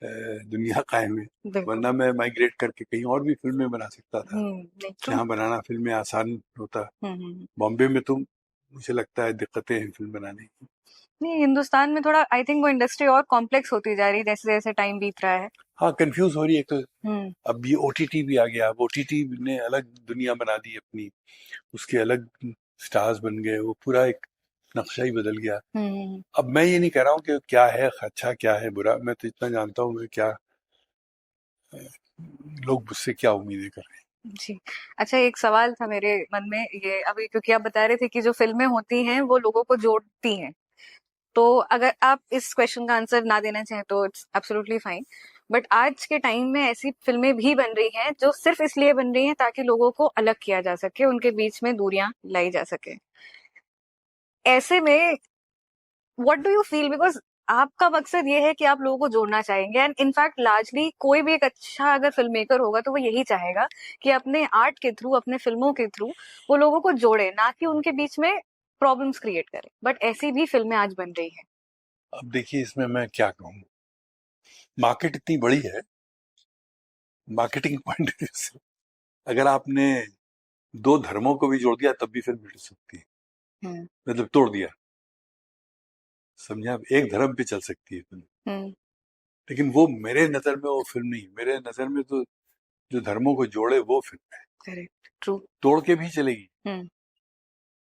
S1: दुनिया कायम है, वरना मैं माइग्रेट करके कहीं और भी फिल्में बना सकता था। यहाँ बनाना फिल्में आसान होता, बॉम्बे में तो मुझे लगता है दिक्कतें हैं फिल्म बनाने की।
S2: नहीं, हिंदुस्तान में थोड़ा आई थिंक वो इंडस्ट्री और कॉम्प्लेक्स होती जा रही है जैसे जैसे टाइम बीत रहा है।
S1: हाँ, कंफ्यूज हो रही है। तो अब ये ओटीटी भी आ गया, अब ओटीटी ने अलग दुनिया बना दी अपनी, उसके अलग स्टार्स बन गए, वो पूरा एक नक्शा ही बदल गया। अब मैं ये नहीं कह रहा हूँ कि क्या है अच्छा, क्या है बुरा, मैं तो इतना जानता हूँ कि क्या लोग मुझसे क्या उम्मीदें कर रहे हैं।
S2: जी। अच्छा, एक सवाल था मेरे मन में ये अभी, क्योंकि आप बता रहे थे कि जो फिल्में होती हैं वो लोगों को जोड़ती हैं, तो अगर आप इस क्वेश्चन का आंसर ना देना चाहें तो इट्स एब्सोल्युटली फाइन, बट आज के टाइम में ऐसी फिल्में भी बन रही हैं जो सिर्फ इसलिए बन रही हैं ताकि लोगों को अलग किया जा सके, उनके बीच में दूरियां लाई जा सके। ऐसे में what do you feel, because आपका मकसद ये है कि आप लोगों को जोड़ना चाहेंगे, एंड इनफैक्ट लार्जली कोई भी एक अच्छा अगर फिल्म मेकर होगा तो वो यही चाहेगा कि अपने आर्ट के थ्रू, अपने फिल्मों के थ्रू वो लोगों को जोड़े, ना कि उनके बीच में प्रॉब्लम्स क्रिएट करे। बट ऐसी भी फिल्में आज बन रही हैं।
S1: अब देखिए, इसमें मैं क्या कहूँ, मार्केट इतनी बड़ी है, मार्केटिंग पॉइंट ऑफ व्यू से अगर आपने दो धर्मों को भी जोड़ दिया तब भी फिल्म मिल सकती है, मतलब तोड़ दिया, समझे आप, एक धर्म पे चल सकती है फिल्म। लेकिन वो मेरे नजर में वो फिल्म नहीं, मेरे नजर में तो जो धर्मों को जोड़े वो फिल्म है।
S2: Correct, true.
S1: तोड़ के भी चलेगी,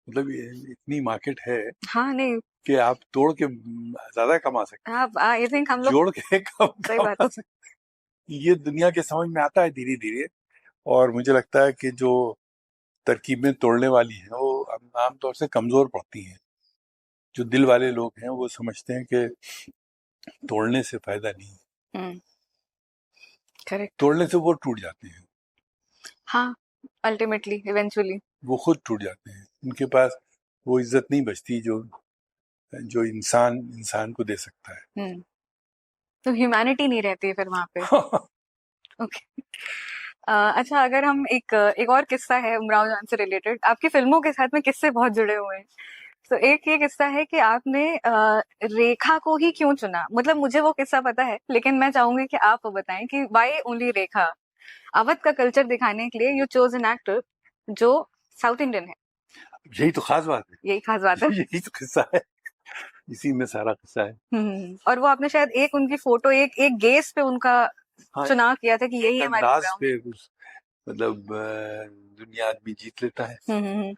S1: मतलब इतनी मार्केट है।
S2: हाँ, नहीं
S1: कि आप तोड़ के ज्यादा कमा सकते हैं,
S2: आई थिंक हम लोग
S1: जोड़ के कम
S2: सही
S1: कमा
S2: बात है।
S1: सकते हैं। ये दुनिया के समझ में आता है धीरे धीरे, और मुझे लगता है कि जो तरकीबें तोड़ने वाली हैं वो आमतौर से कमजोर पड़ती हैं। जो दिल वाले लोग हैं वो समझते हैं कि तोड़ने से फायदा नहीं,
S2: करेक्ट,
S1: तोड़ने से वो टूट जाते हैं।
S2: हाँ, अल्टीमेटली इवेंचुअली
S1: वो खुद टूट जाते हैं, उनके पास वो इज्जत नहीं बचती जो जो इंसान इंसान को दे सकता है।
S2: तो ह्यूमैनिटी नहीं रहती है फिर वहां पे। ओके। अच्छा, अगर हम एक और किस्सा है उमराव जान से रिलेटेड, आपकी फिल्मों के साथ में किस्से बहुत जुड़े हुए हैं। तो एक ये किस्सा है कि आपने रेखा को ही क्यों चुना? मतलब मुझे वो किस्सा पता है, लेकिन मैं चाहूंगी कि आप वो बताएं कि वाई ओनली रेखा? अवध का कल्चर दिखाने के लिए यू चोज एन एक्टर जो साउथ इंडियन है।
S1: यही तो खास बात है।
S2: यही खास बात है।
S1: यही तो किस्सा है, इसी में सारा किस्सा है।
S2: और वो आपने शायद एक उनकी फोटो एक एक गेस पे उनका
S1: हाँ,
S2: चुनाव किया था कि यही
S1: एक
S2: हमारे
S1: अंदाज
S2: प्रोग्राम।
S1: पे मतलब दुनिया आदमी जीत लेता है,
S2: हम्म।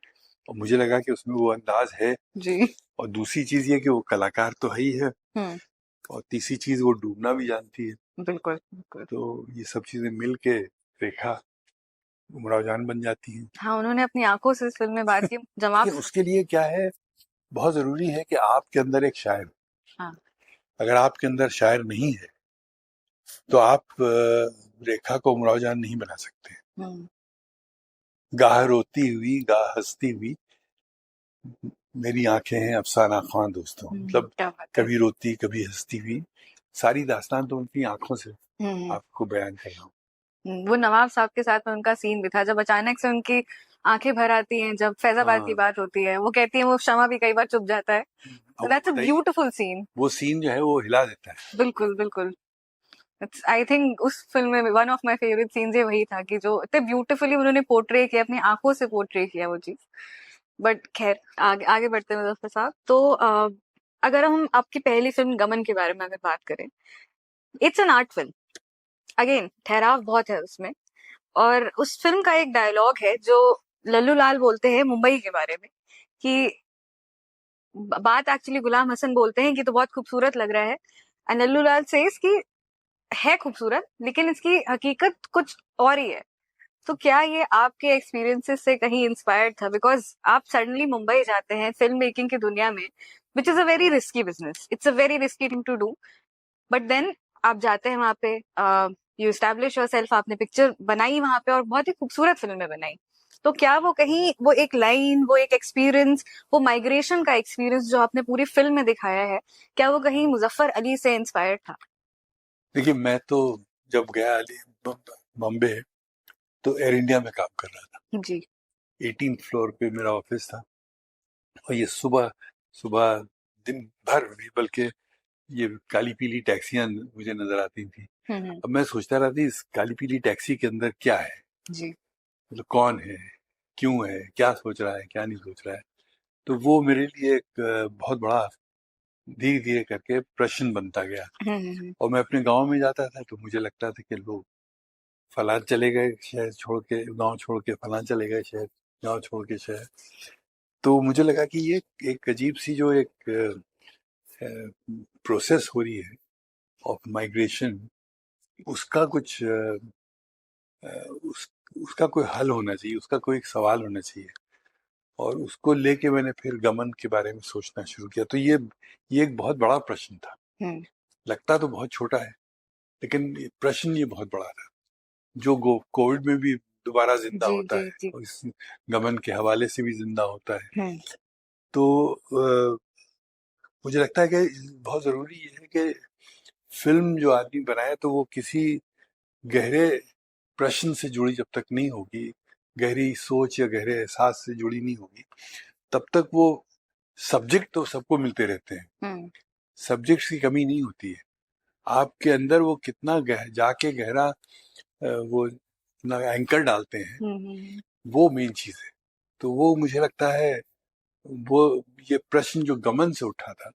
S1: और मुझे लगा कि उसमें वो अंदाज है।
S2: जी।
S1: और दूसरी चीज ये कि वो कलाकार तो है ही है,
S2: हम्म।
S1: और तीसरी चीज वो डूबना भी जानती है।
S2: बिल्कुल बिल्कुल।
S1: तो ये सब चीजें मिल के रेखा उमराव जान बन जाती हैं।
S2: हाँ, उन्होंने अपनी आंखों से इस फिल्म में बात की। जब आप
S1: लेकिन उसके लिए क्या है, बहुत जरूरी है कि आपके अंदर एक शायर हो।
S2: हाँ।
S1: अगर आपके अंदर शायर नहीं है तो आप रेखा को उमराव जान नहीं बना सकते।
S2: हम्म।
S1: गाह रोती हुई गाह हंसती हुई मेरी आंखें हैं अफसाना ख्वां दोस्तों, मतलब
S2: क्या बात है।
S1: कभी रोती कभी हंसती हुई सारी दास्तान तो उनकी आंखों से
S2: हम्म।
S1: आपको बयान कर रहा हूँ।
S2: वो नवाब साहब के साथ में उनका सीन भी था, जब अचानक से उनकी आंखें भर आती हैं, जब फैजाबाद की
S1: हाँ,
S2: बात होती है, वो कहती है, वो शमा भी कई बार चुप जाता है।
S1: अब
S2: दैट्स अ
S1: बताइए,
S2: ब्यूटीफुल सीन।
S1: वो सीन जो है वो हिला देता है।
S2: बिल्कुल बिल्कुल। आई थिंक उस फिल्म में one of my favourite scenes ये वही था कि जो इतने ब्यूटीफुली उन्होंने पोर्ट्रे किया, अपनी आंखों से पोर्ट्रे किया वो चीज। बट खैर, आगे आगे बढ़ते हैं मुजफ्फर साहब। तो अगर हम आपकी पहली फिल्म गमन के बारे में अगर बात करें, it's an art film. Again ठहराव बहुत है उसमें। और उस फिल्म का एक डायलॉग है जो लल्लू लाल बोलते हैं मुंबई के बारे में, कि बात एक्चुअली गुलाम हसन बोलते हैं कि तो बहुत खूबसूरत लग रहा है, एंड लल्लू लाल सेज कि है खूबसूरत, लेकिन इसकी हकीकत कुछ और ही है। तो क्या ये आपके एक्सपीरियंसेस से कहीं इंस्पायर्ड था? बिकॉज आप सडनली मुंबई जाते हैं फिल्म मेकिंग की दुनिया में, which is a very risky business, it's a very risky thing to do. But then आप जाते हैं वहां पे, यू एस्टैब्लिश योर सेल्फ, आपने पिक्चर बनाई वहां पे और बहुत ही खूबसूरत फिल्में बनाई। तो क्या वो कहीं वो एक लाइन, वो एक एक्सपीरियंस, वो माइग्रेशन का एक्सपीरियंस जो आपने पूरी फिल्म में दिखाया है, क्या वो कहीं मुजफ्फर अली से इंस्पायर्ड था?
S1: देखिए, मैं तो जब गया बॉम्बे तो एयर इंडिया में काम कर रहा था।
S2: जी।
S1: 18th फ्लोर पे मेरा ऑफिस था, और ये सुबह सुबह दिन भर भी, बल्कि ये काली पीली टैक्सियां मुझे नजर आती थी।
S2: हम्म।
S1: अब मैं सोचता रहा था इस काली पीली टैक्सी के अंदर क्या है,
S2: जी।
S1: मतलब कौन है, क्यों है, क्या सोच रहा है, क्या नहीं सोच रहा है। तो वो मेरे लिए एक बहुत बड़ा धीरे धीरे करके प्रश्न बनता गया।
S2: हम्म।
S1: और मैं अपने गांव में जाता था तो मुझे लगता था कि लोग फलां चले गए शहर छोड़ के, गांव छोड़ के फलां चले गए शहर, गांव छोड़ के शहर। तो मुझे लगा कि ये एक अजीब सी जो एक प्रोसेस हो रही है ऑफ माइग्रेशन, उसका कुछ उस उसका कोई हल होना चाहिए, उसका कोई एक सवाल होना चाहिए। और उसको लेके मैंने फिर गमन के बारे में सोचना शुरू किया। तो ये एक बहुत बड़ा प्रश्न था।
S2: हम्म।
S1: लगता तो बहुत छोटा है, लेकिन प्रश्न ये बहुत बड़ा था, जो कोविड में भी दोबारा जिंदा
S2: जी
S1: होता
S2: जी
S1: है
S2: जी।
S1: और इस गमन के हवाले से भी जिंदा होता है।
S2: हम्म।
S1: तो मुझे लगता है कि बहुत जरूरी ये है कि फिल्म जो आदमी बनाए तो वो किसी गहरे प्रश्न से जुड़ी जब तक नहीं होगी, गहरी सोच या गहरे एहसास से जुड़ी नहीं होगी, तब तक वो सब्जेक्ट तो सबको मिलते रहते हैं,
S2: हम्म।
S1: सब्जेक्ट्स की कमी नहीं होती है। आपके अंदर वो कितना जाके गहरा वो एंकर डालते हैं,
S2: हम्म।
S1: वो मेन चीज है। तो वो मुझे लगता है, वो ये प्रश्न जो गमन से उठा था,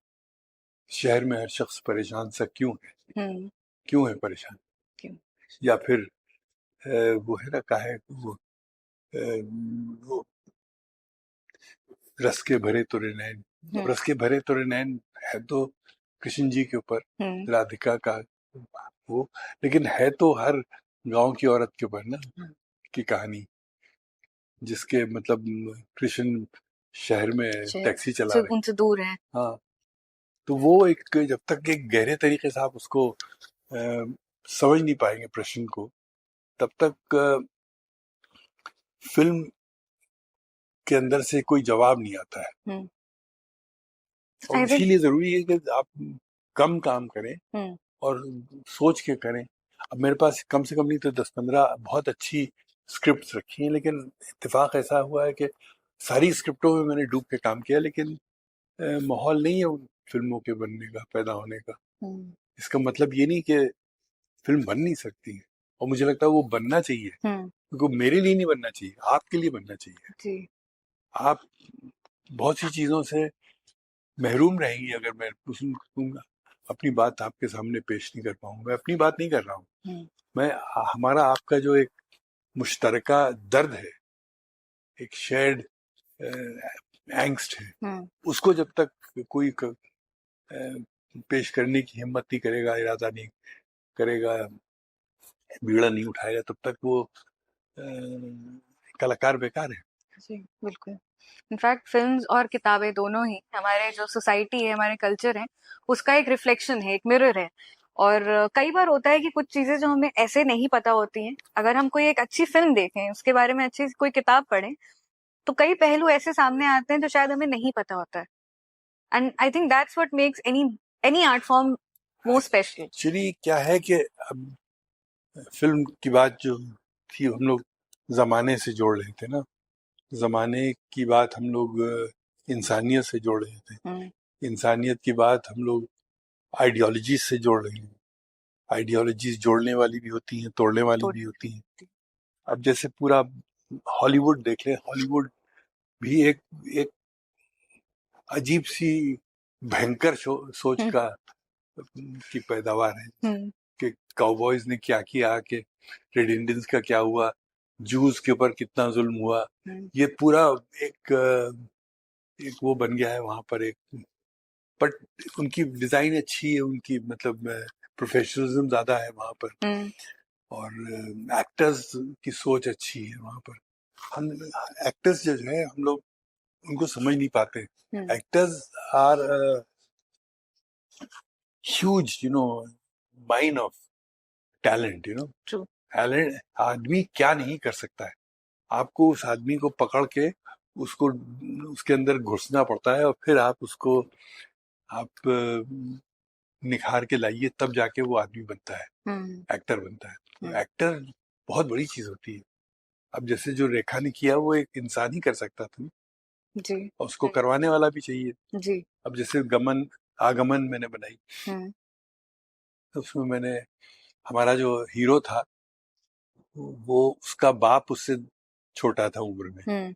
S1: शहर में हर शख्स परेशान सा क्यों है,
S2: हम्म।
S1: क्यों है परेशान,
S2: क्यों?
S1: या फिर वो है ना, का है वो रस के भरे तुरे नैन।
S2: हम्म।
S1: रस के भरे तुरे नैन है तो कृष्ण जी के ऊपर,
S2: हम्म।
S1: राधिका का वो, लेकिन है तो हर गांव की औरत के ऊपर ना की कहानी, जिसके मतलब कृष्ण शहर में
S2: शायद
S1: टैक्सी चला रहे।
S2: उनसे दूर है।
S1: हाँ, तो वो एक जब तक एक गहरे तरीके से आप उसको समझ नहीं पाएंगे प्रश्न को, तब तक फिल्म के अंदर से कोई जवाब नहीं आता है।
S2: हम्म।
S1: और
S2: आई थिंक।
S1: इसीलिए जरूरी है कि आप कम काम करें
S2: हम्म।
S1: और सोच के करें, अब मेरे पास कम से कम नहीं तो 10-15 बहुत अच्छी स्क्रिप्ट्स रखी हैं, लेकिन इत्तेफाक ऐसा हुआ है कि सारी स्क्रिप्टों में मैंने डूब के काम किया, लेकिन माहौल नहीं है उन फिल्मों के बनने का, पैदा होने का। इसका मतलब ये नहीं कि फिल्म बन नहीं सकती है, और मुझे लगता है वो बनना चाहिए, क्योंकि मेरे लिए नहीं बनना चाहिए, आपके लिए बनना चाहिए।
S2: जी।
S1: आप बहुत सी चीजों से महरूम रहेंगी अगर मैं दूंगा, अपनी बात आपके सामने पेश नहीं कर पाऊंगा। मैं अपनी बात नहीं कर रहा हूँ, मैं हमारा आपका जो एक मुश्तरका दर्द है, एक शेयर्ड एंग्स्ट है, उसको जब तक कोई पेश करने की हिम्मत नहीं करेगा, इरादा नहीं करेगा, बीड़ा नहीं उठाएगा, तब तक वो कलाकार बेकार है।
S2: जी बिल्कुल। इनफैक्ट फिल्म्स और किताबें दोनों ही हमारे जो सोसाइटी है, हमारे कल्चर है, उसका एक रिफ्लेक्शन है, एक मिरर है। और कई बार होता है कि कुछ चीजें जो हमें ऐसे नहीं पता होती हैं, अगर हम कोई एक अच्छी फिल्म देखें, उसके बारे में अच्छी कोई किताब पढ़ें, तो कई पहलू ऐसे सामने आते हैं जो शायद हमें नहीं पता होता है। And I think that's what makes any art form more special.
S1: Actually क्या है कि अब फिल्म की बात जो थी, हम लोग जमाने से जोड़ रहे थे ना, जमाने की बात हम लोग इंसानियत से जोड़ रहे थे, इंसानियत की बात हम लोग आइडियोलॉजी से जोड़ रहे हैं। आइडियोलॉजीज जोड़ने वाली भी होती हैं, तोड़ने वाली भी होती हैं। अब जैसे पूरा हॉलीवुड देख लें, हॉलीवुड भी एक एक अजीब सी भयंकर सोच का की पैदावार है कि काउबॉयज ने क्या किया, कि रेड इंडियंस का क्या हुआ, जूस के ऊपर कितना जुल्म हुआ, ये पूरा एक वो बन गया है वहां पर एक। बट उनकी डिजाइन अच्छी है, उनकी मतलब प्रोफेशनलिज्म ज्यादा है वहां पर, और एक्टर्स की सोच अच्छी है वहां पर। हम एक्टर्स जो है, हम लोग उनको समझ नहीं पाते। Actors are huge mine of talent, talent. आदमी क्या नहीं कर सकता है, आपको उस आदमी को पकड़ के उसको उसके अंदर घुसना पड़ता है, और फिर आप उसको आप निखार के लाइए, तब जाके वो आदमी बनता है, एक्टर बनता है। तो एक्टर बहुत बड़ी चीज होती है। अब जैसे जो रेखा ने किया, वो एक इंसान ही कर सकता था
S2: जी,
S1: और उसको करवाने वाला भी चाहिए
S2: जी।
S1: अब जैसे आगमन मैंने बनाई, तो उसमें मैंने, हमारा जो हीरो था वो, उसका बाप उससे छोटा था उम्र में।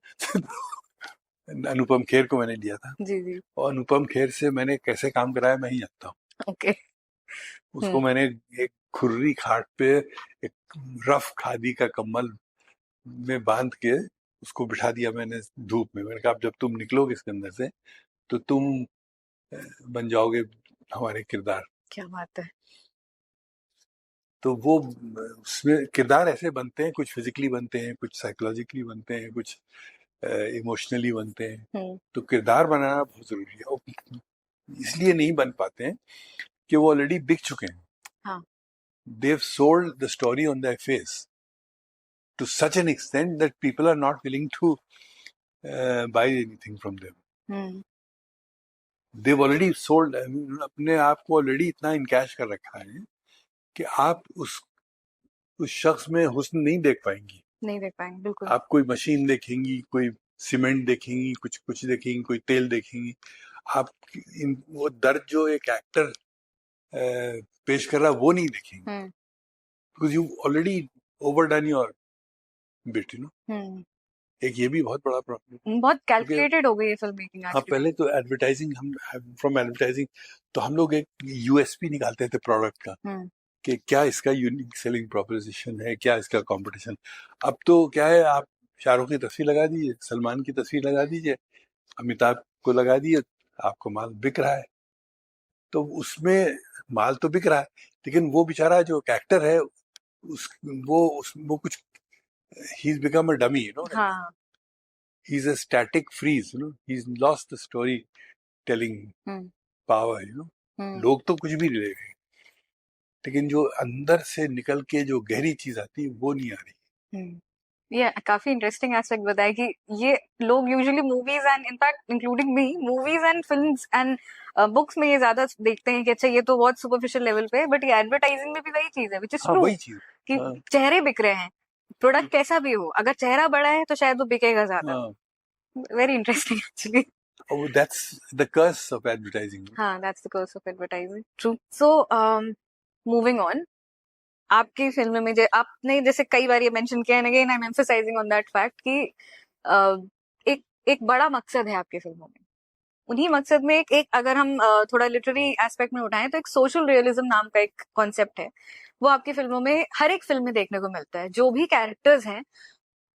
S1: अनुपम खेर को मैंने लिया था,
S2: जी।
S1: और अनुपम खेर से मैंने कैसे काम कराया मैं ही जानता हूँ।
S2: ओके।
S1: उसको मैंने एक खुर्री खाट पे एक रफ खादी का कम्बल में बांध के उसको बिठा दिया मैंने धूप में। मैंने कहा अब जब तुम निकलोगे इसके अंदर से तो तुम बन जाओगे हमारे किरदार।
S2: क्या बात है।
S1: तो वो उसमें किरदार ऐसे बनते हैं, कुछ फिजिकली बनते हैं, कुछ साइकोलॉजिकली बनते हैं, कुछ इमोशनली बनते हैं। तो किरदार बनाना बहुत जरूरी है, और इसलिए नहीं बन पाते हैं कि वो ऑलरेडी बिक चुके हैं।
S2: हाँ।
S1: They've sold the story on their face to such an extent that people are not willing to buy anything from them. They've already sold, अपने आप को ऑलरेडी इतना इनकैश कर रखा है कि आप उस शख्स में हुस्न नहीं देख पाएंगी।
S2: नहीं देख पाएंगे, बिल्कुल। आप
S1: कोई मशीन देखेंगी, कोई सीमेंट देखेंगी, कुछ देखेंगी, कोई तेल देखेंगी। आप वो दर्द जो एक एक्टर पेश कर रहा है वो नहीं देखेंगे, because you already overdone your bit, एक ये भी बहुत बड़ा प्रॉब्लम।
S2: बहुत कैलकुलेटेड हो गई है फिल्म मेकिंग आज।
S1: हाँ, पहले तो एडवर्टाइजिंग, हम फ्रॉम एडवर्टाइजिंग तो हम लोग एक यूएसपी निकालते थे प्रोडक्ट का, कि क्या इसका यूनिक सेलिंग प्रोपोजिशन है, क्या इसका कंपटीशन। अब तो क्या है, आप शाहरुख की तस्वीर लगा दीजिए, सलमान की तस्वीर लगा दीजिए, अमिताभ को लगा दीजिए, आपको माल बिक रहा है। तो उसमें माल तो बिक रहा है, लेकिन वो बेचारा जो एक्टर है वो कुछ, he is become a dummy,
S2: हाँ।
S1: he's a static freeze, he's lost the story telling power, लोग तो कुछ भी ले रहे हैं, लेकिन जो अंदर से निकल के जो गहरी चीज आती है वो नहीं आ रही।
S2: ये काफी इंटरेस्टिंग एस्पेक्ट बताया कि ये लोग usually movies and in fact including me, movies and films and books में ये ज्यादा देखते हैं कि अच्छा ये तो बहुत सुपरफिशियल लेवल पे है, बट ये एडवर्टाइजिंग में भी वही चीज है, विच इज
S1: हाँ
S2: ट्रू,
S1: वही चीज।
S2: कि
S1: हाँ
S2: चेहरे बिक रहे हैं, प्रोडक्ट कैसा भी हो, अगर चेहरा बड़ा है तो शायद वो बिकेगा ज्यादा.
S1: हाँ,
S2: very interesting actually.
S1: That's the curse of advertising.
S2: हाँ, that's the curse of advertising. True. So moving on, आपकी फिल्म में आपने जैसे कई बार ये मेंशन किया, and again I am emphasizing on that fact कि एक एक बड़ा मकसद है आपकी फिल्मों में. उन्हीं मकसद में एक अगर हम थोड़ा लिटरेरी एस्पेक्ट में उठाएं तो एक सोशल रियलिज्म नाम का एक कॉन्सेप्ट है, वो आपकी फिल्मों में हर एक फिल्म में देखने को मिलता है. जो भी कैरेक्टर्स हैं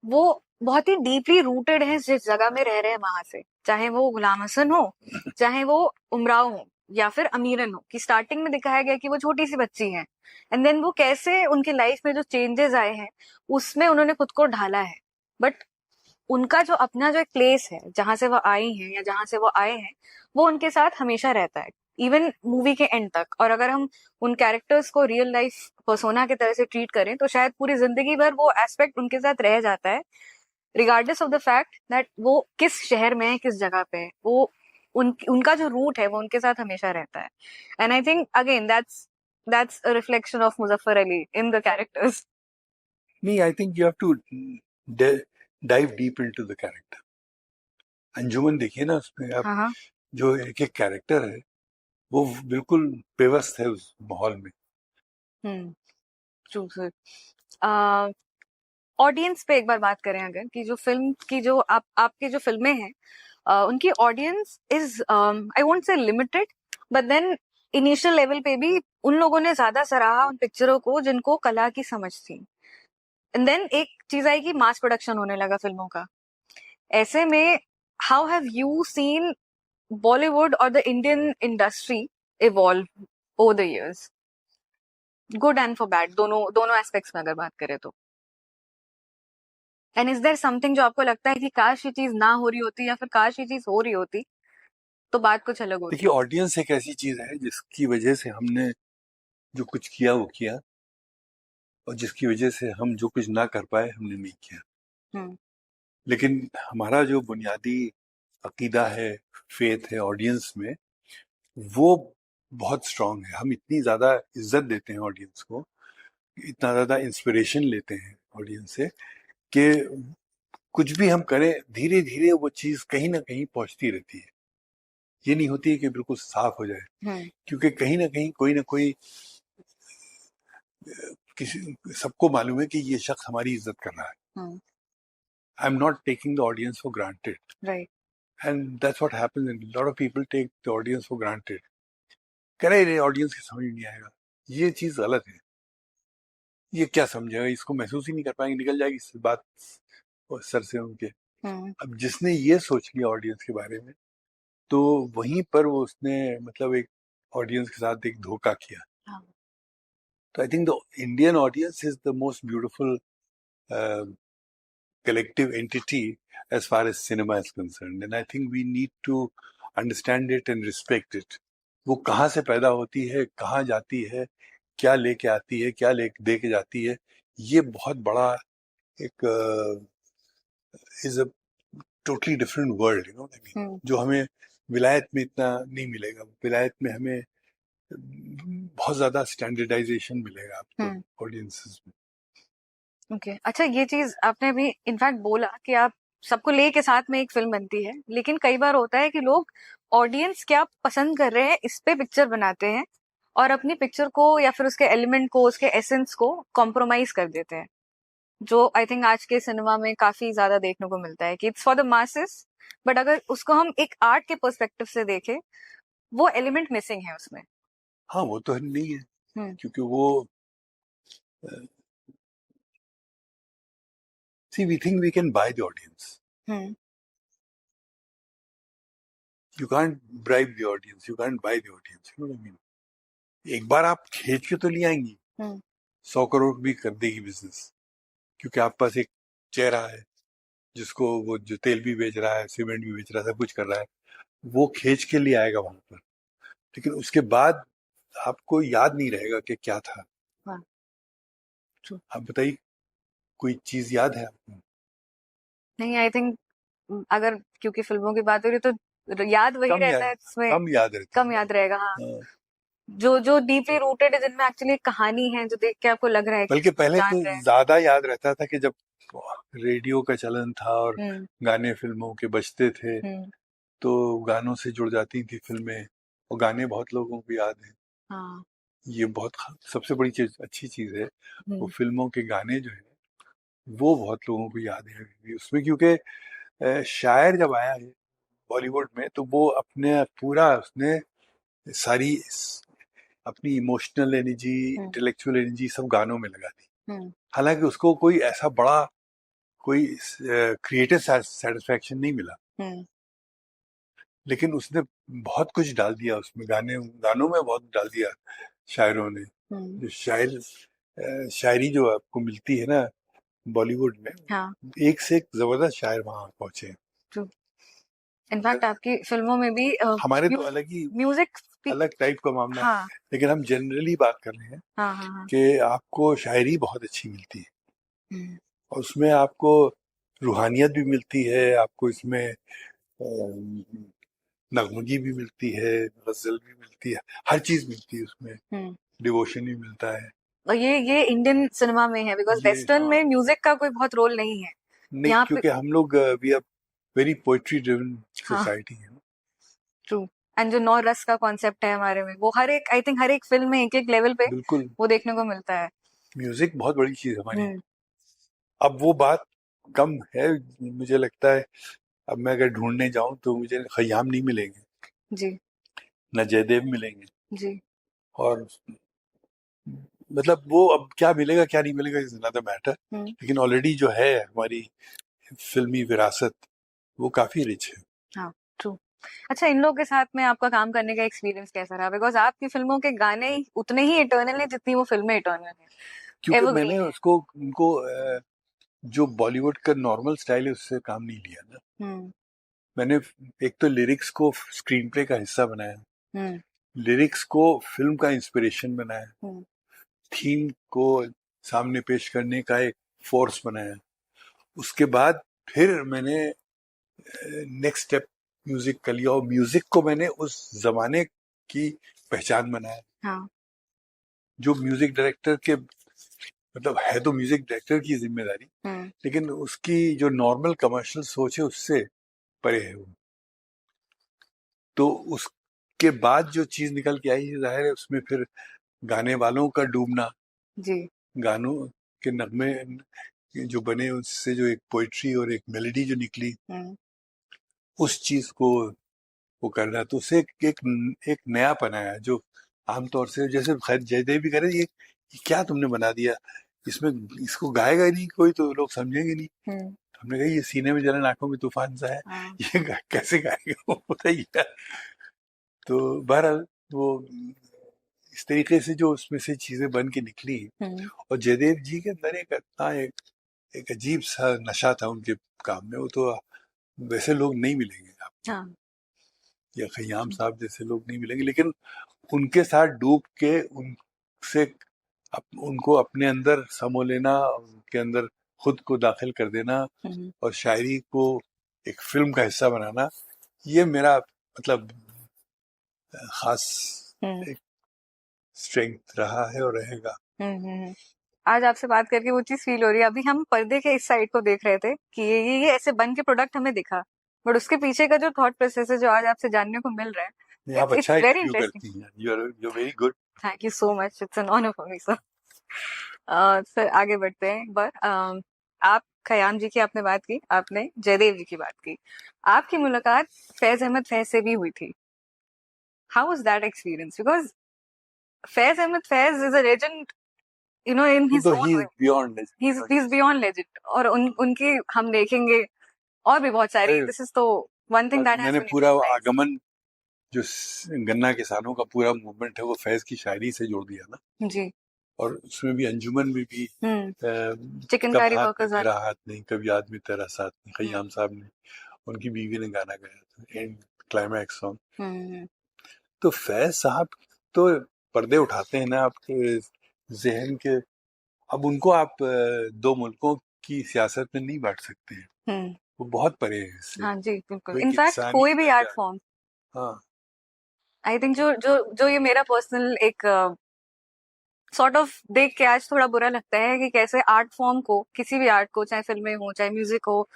S2: वो बहुत ही डीपली रूटेड है जिस जगह में रह रहे हैं वहां से, चाहे वो गुलाम हसन हो, चाहे वो उमराव हो, या फिर अमीरन हो. कि स्टार्टिंग में दिखाया गया कि वो छोटी सी बच्ची है, एंड देन वो कैसे उनकी लाइफ में जो चेंजेस आए हैं उसमें उन्होंने खुद को ढाला है. बट उनका जो अपना जो एक प्लेस है जहां से वो आई हैं या जहां से वो आए हैं, वो उनके साथ हमेशा रहता है, इवन मूवी के एंड तक. और अगर हम उन कैरेक्टर्स को रियल लाइफ पर्सोना की तरह से ट्रीट करें तो शायद पूरी जिंदगी भर वो एस्पेक्ट उनके साथ रह जाता है, regardless of the fact that वो किस शहर में है, किस जगह पे है. वो उनका जो रूट है वो उनके साथ हमेशा रहता है. And I think again that's a reflection of Muzaffar Ali in the characters.
S1: नहीं, I think you have to dive deep into the character. Anjuman देखिए ना, उसमें आप
S2: हाँ हाँ.
S1: जो एक एक कैरेक्टर है वो बिल्कुल बेबस है उस माहौल में.
S2: True sir. ऑडियंस पे एक बार बात करें अगर, कि जो फिल्म की जो आपकी जो फिल्में हैं, उनकी audience is I won't say limited, but then initial level पे भी उन लोगों ने ज्यादा सराहा उन पिक्चरों को जिनको कला की समझ थी. एंड देन एक चीज आई कि मास प्रोडक्शन होने लगा फिल्मों का. ऐसे में how have you seen Bollywood और the Indian industry evolve over the years, good and for bad, दोनों दोनों एस्पेक्ट्स में अगर बात करें तो. एंड इज देयर समथिंग जो आपको लगता है कि काश ये चीज ना हो रही होती या फिर काश ये चीज हो रही होती तो बात कुछ अलग होती.
S1: देखिए, ऑडियंस एक ऐसी चीज है जिसकी वजह से हमने जो कुछ किया वो किया, और जिसकी वजह से हम जो कुछ ना कर पाए हमने नहीं किया.
S2: हम्म.
S1: लेकिन हमारा जो बुनियादी अकीदा है, फेथ है ऑडियंस में, वो बहुत स्ट्रांग है. हम इतनी ज़्यादा इज्जत देते हैं ऑडियंस को, इतना ज़्यादा इंस्पिरेशन लेते हैं ऑडियंस से, कि कुछ भी हम करें धीरे धीरे वो चीज़ कहीं ना कहीं पहुंचती रहती है. ये नहीं होती है कि बिल्कुल साफ हो जाए, क्योंकि कहीं ना कहीं कोई ना कोई, किसी, सबको मालूम है कि ये शख्स हमारी इज्जत कर रहा है. I am not taking the audience for granted,
S2: right.
S1: And that's what happens. And lot of people take the audience for granted. कह रहे ऑडियंस की समझ नहीं आएगा, ये चीज गलत है. ये क्या समझेगा, इसको महसूस ही नहीं कर पाएंगे, निकल जाएगी इस बात सर से उनके. अब जिसने ये सोच लिया ऑडियंस के बारे में, तो वहीं पर वो उसने मतलब एक ऑडियंस के साथ एक धोखा किया. तो I think the Indian audience is the most beautiful collective entity as far as cinema is concerned, and I think we need to understand it and respect it. वो कहाँ से पैदा होती है, कहाँ जाती है, क्या लेके आती है, क्या ले दे के जाती है, ये बहुत बड़ा एक is a totally different world, you know I mean, जो हमें विलायत में इतना नहीं मिलेगा. विलायत में हमें बहुत ज्यादा स्टैंडर्डाइजेशन मिलेगा आपको ऑडियंसेस में.
S2: ओके. अच्छा, ये चीज आपने अभी इनफैक्ट बोला कि आप सबको लेके साथ में एक फिल्म बनती है, लेकिन कई बार होता है कि लोग ऑडियंस क्या पसंद कर रहे हैं इस पे पिक्चर बनाते हैं और अपनी पिक्चर को या फिर उसके एलिमेंट को, उसके एसेंस को कॉम्प्रोमाइज कर देते हैं, जो आई थिंक आज के सिनेमा में काफी ज्यादा देखने को मिलता है कि it's for the masses, but अगर उसको हम एक आर्ट के पर्सपेक्टिव से देखें वो एलिमेंट मिसिंग है उसमें.
S1: हाँ, वो तो नहीं है, क्योंकि वो see, we think we can buy the audience. You can't bribe the audience. You can't buy the audience. You know what I mean? एक बार आप खींच के तो ले आएंगी, 100 करोड़ भी कर देगी बिजनेस, क्योंकि आपके पास एक चेहरा है जिसको वो जो तेल भी बेच रहा है, सीमेंट भी बेच रहा है, सब कुछ कर रहा है, वो खींच के लिए आएगा वहां पर. लेकिन उसके बाद आपको याद नहीं रहेगा कि क्या था. आप बताइए, कोई चीज याद है आपको?
S2: नहीं, आई थिंक अगर क्योंकि फिल्मों की बात हो रही तो याद वही
S1: कम
S2: रहता
S1: याद
S2: है जिसमें
S1: कम याद रहता
S2: कम
S1: है
S2: याद रहेगा। हाँ,
S1: हाँ।
S2: जो जो डीपली रूटेड है, जिनमें एक्चुअली कहानी है, जो देख के आपको लग रहा है कि
S1: बल्कि पहले
S2: जान
S1: तो
S2: रहे हैं।
S1: ज्यादा याद रहता था कि जब रेडियो का चलन था और
S2: हम्म।
S1: गाने फिल्मों के बजते थे
S2: हम्म।
S1: तो गानों से जुड़ जाती थी फिल्में, और गाने बहुत लोगों को याद हैं।
S2: हाँ।
S1: ये बहुत सबसे बड़ी चीज, अच्छी चीज है, वो
S2: हम्म।
S1: फिल्मों के गाने जो है वो बहुत लोगों को याद है अभी भी उसमें, क्योंकि शायर जब आया है बॉलीवुड में तो वो अपने पूरा उसने सारी अपनी इमोशनल एनर्जी,
S2: हम्म।
S1: इंटेलेक्चुअल एनर्जी सब गानों में लगा दी।
S2: हम्म।
S1: हालांकि उसको कोई ऐसा बड़ा कोई क्रिएटिव सेटिस्फेक्शन नहीं मिला,
S2: हम्म।
S1: लेकिन उसने बहुत कुछ डाल दिया उसमें, गानों में बहुत डाल दिया शायरों ने।
S2: हम्म।
S1: जो शायरी जो आपको मिलती है ना बॉलीवुड में,
S2: हाँ,
S1: एक से एक जबरदस्त शायर वहां पहुंचे हैं।
S2: ट्रू। इनफैक्ट आपकी फिल्मों में भी
S1: हमारे तो अलग ही
S2: म्यूजिक भी।
S1: अलग टाइप का मामला है,
S2: हाँ।
S1: लेकिन हम जनरली बात कर रहे हैं
S2: हाँ। हाँ। हाँ।
S1: कि आपको शायरी बहुत अच्छी मिलती है
S2: हम्म।
S1: और उसमें आपको रूहानियत भी मिलती है, आपको इसमें नगमगी भी मिलती है, गजल भी मिलती है, हर चीज मिलती है उसमें,
S2: हम्म।
S1: डिवोशन भी मिलता है।
S2: और ये इंडियन सिनेमा में है, बिकॉज
S1: ये
S2: वेस्टर्न
S1: हाँ,
S2: में म्यूजिक का कोई बहुत रोल नहीं है
S1: नहीं
S2: यहाँ पे।
S1: क्योंकि हम लोग we are very poetry driven
S2: हाँ,
S1: सोसाइटी है ना।
S2: ट्रू। एंड जो नौ रस का कॉन्सेप्ट है हमारे में, वो हर एक, आई थिंक हर एक फिल्म में एक एक लेवल पे
S1: बिल्कुल,
S2: वो देखने को मिलता है।
S1: म्यूजिक बहुत बड़ी चीज हमारी।
S2: हम्म।
S1: अब वो बात कम है, मुझे लगता है। अब मैं अगर ढूंढने जाऊं तो मुझे खयाम नहीं मिलेंगे,
S2: जी।
S1: न जयदेव मिलेंगे,
S2: जी।
S1: और मतलब वो अब क्या मिलेगा क्या नहीं मिलेगा इज अनदर मैटर।
S2: हम्म।
S1: लेकिन ऑलरेडी जो है हमारी फिल्मी विरासत वो काफी रिच है।
S2: हाँ, ट्रू। अच्छा, इन लोगों के साथ में आपका काम करने का एक्सपीरियंस कैसा रहा? बिकॉज आपकी फिल्मों के गाने उतने ही इटर्नल हैं जितनी वो फिल्में इटर्नल हैं,
S1: क्योंकि मैंने
S2: एवरग्रीन है।
S1: उसको उनको जो बॉलीवुड का नॉर्मल स्टाइल है उससे काम नहीं लिया ना।
S2: हम्म।
S1: मैंने एक तो लिरिक्स को स्क्रीन प्ले का हिस्सा बनाया,
S2: हम्म।
S1: लिरिक्स को फिल्म का इंस्पिरेशन बनाया,
S2: हम्म।
S1: थीम को सामने पेश करने का एक फोर्स बनाया। उसके बाद फिर मैंने नेक्स्ट स्टेप म्यूजिक का लिया और म्यूजिक को मैंने उस जमाने की पहचान बनाया।
S2: हाँ।
S1: जो म्यूजिक डायरेक्टर के मतलब है तो म्यूजिक डायरेक्टर की जिम्मेदारी,
S2: हम्म।
S1: लेकिन उसकी जो नॉर्मल कमर्शियल सोच है उससे परे है वो। तो उसके बाद जो चीज निकल के आई है जाहिर है उसमें फिर गाने वालों का डूबना,
S2: जी।
S1: गानों के नगमे जो बने उससे जो एक पोइट्री और एक मेलोडी जो निकली,
S2: हम्म।
S1: उस चीज को वो करना, तो उसे एक नयापन आया जो आमतौर से जैसे खैर जयदेव भी करे ये क्या तुमने बना दिया, इसमें इसको गाएगा ही नहीं कोई तो लोग समझेंगे नहीं।
S2: हम्म।
S1: हमने कहा ये सीने में जलन आंखों में तूफान सा है,
S2: हाँ।
S1: ये कैसे गाएगा वो बताइए। तो बहरहाल वो इस तरीके से जो उसमें से चीजें बन के निकली।
S2: हम्म।
S1: और जयदेव जी के अंदर एक इतना एक अजीब सा नशा था उनके काम में, वो तो वैसे लोग नहीं मिलेंगे आपको,
S2: हाँ।
S1: या खयाम साहब जैसे लोग नहीं मिलेंगे, लेकिन उनके साथ डूब के उनसे उनको अपने अंदर समो लेना, उनके अंदर खुद को दाखिल कर देना
S2: हम्म।
S1: और शायरी को एक फिल्म का हिस्सा बनाना, ये मेरा मतलब खास
S2: हम्म।
S1: एक स्ट्रेंथ रहा है और रहेगा।
S2: हम्म। आज आपसे बात करके वो चीज फील हो रही है। अभी हम पर्दे के इस साइड को देख रहे थे कि ये ऐसे बन के प्रोडक्ट हमें दिखा, बट उसके पीछे का जो थॉट प्रोसेस है जो आज आपसे जानने को मिल रहा है,
S1: नहीं, आप
S2: इट्स
S1: अच्छा
S2: वेरी
S1: इंटरव्यू
S2: इंटरेस्टिंग।
S1: करती हैं, you are very good.
S2: Thank you so much, it's an honour for me sir. Sir आगे बढ़ते हैं एक बार। आप खयाम जी की आपने बात की, आपने जयदेव जी की बात की, आपकी मुलाकात फैज अहमद फैज से भी हुई थी। How was that experience? Because Faiz Ahmed Faiz is a legend, you know, in
S1: वो
S2: हिज
S1: तो
S2: ओन
S1: ही
S2: way.
S1: Is beyond
S2: he is beyond legend, और उनकी हम देखेंगे और भी बहुत सारी।
S1: अरे
S2: दिस इज तो वन थिंग दैट हैज
S1: मैंने
S2: बीन
S1: पूरा
S2: इम्मॉर्टलाइज्ड।
S1: आगमन जो गन्ना किसानों का पूरा मूवमेंट है वो फैज की शायरी से जोड़ दिया ना।
S2: जी।
S1: और उसमें भी अंजुमन में भी कब
S2: चिकनकारी
S1: हाथ में
S2: वर्कर्स
S1: मेरा
S2: वाला।
S1: हाथ नहीं, कब याद में तेरा साथ नहीं,
S2: हम्म।
S1: खयाम साहब ने उनकी बीवी ने गाना गाया था एंड क्लाइमैक्स सॉन्ग।
S2: हम्म।
S1: तो फैज साहब तो पर्दे उठाते हैं ना आपके जहन के। अब उनको आप दो मुल्कों की सियासत में नहीं बांट सकते हैं।
S2: हम्म।
S1: वो बहुत परे है इससे।
S2: हाँ जी, बिल्कुल।
S1: वो एक
S2: इनफैक्ट
S1: इंसानी
S2: कोई भी आर्ट
S1: दर्जा।
S2: फॉर्म,
S1: हाँ,
S2: आई थिंक जो जो जो ये मेरा पर्सनल एक सॉर्ट ऑफ देख के आज थोड़ा बुरा लगता है कि कैसे आर्ट फॉर्म को, किसी भी आर्ट को, चाहे फिल्में हो, चाहे म्यूजिक हो,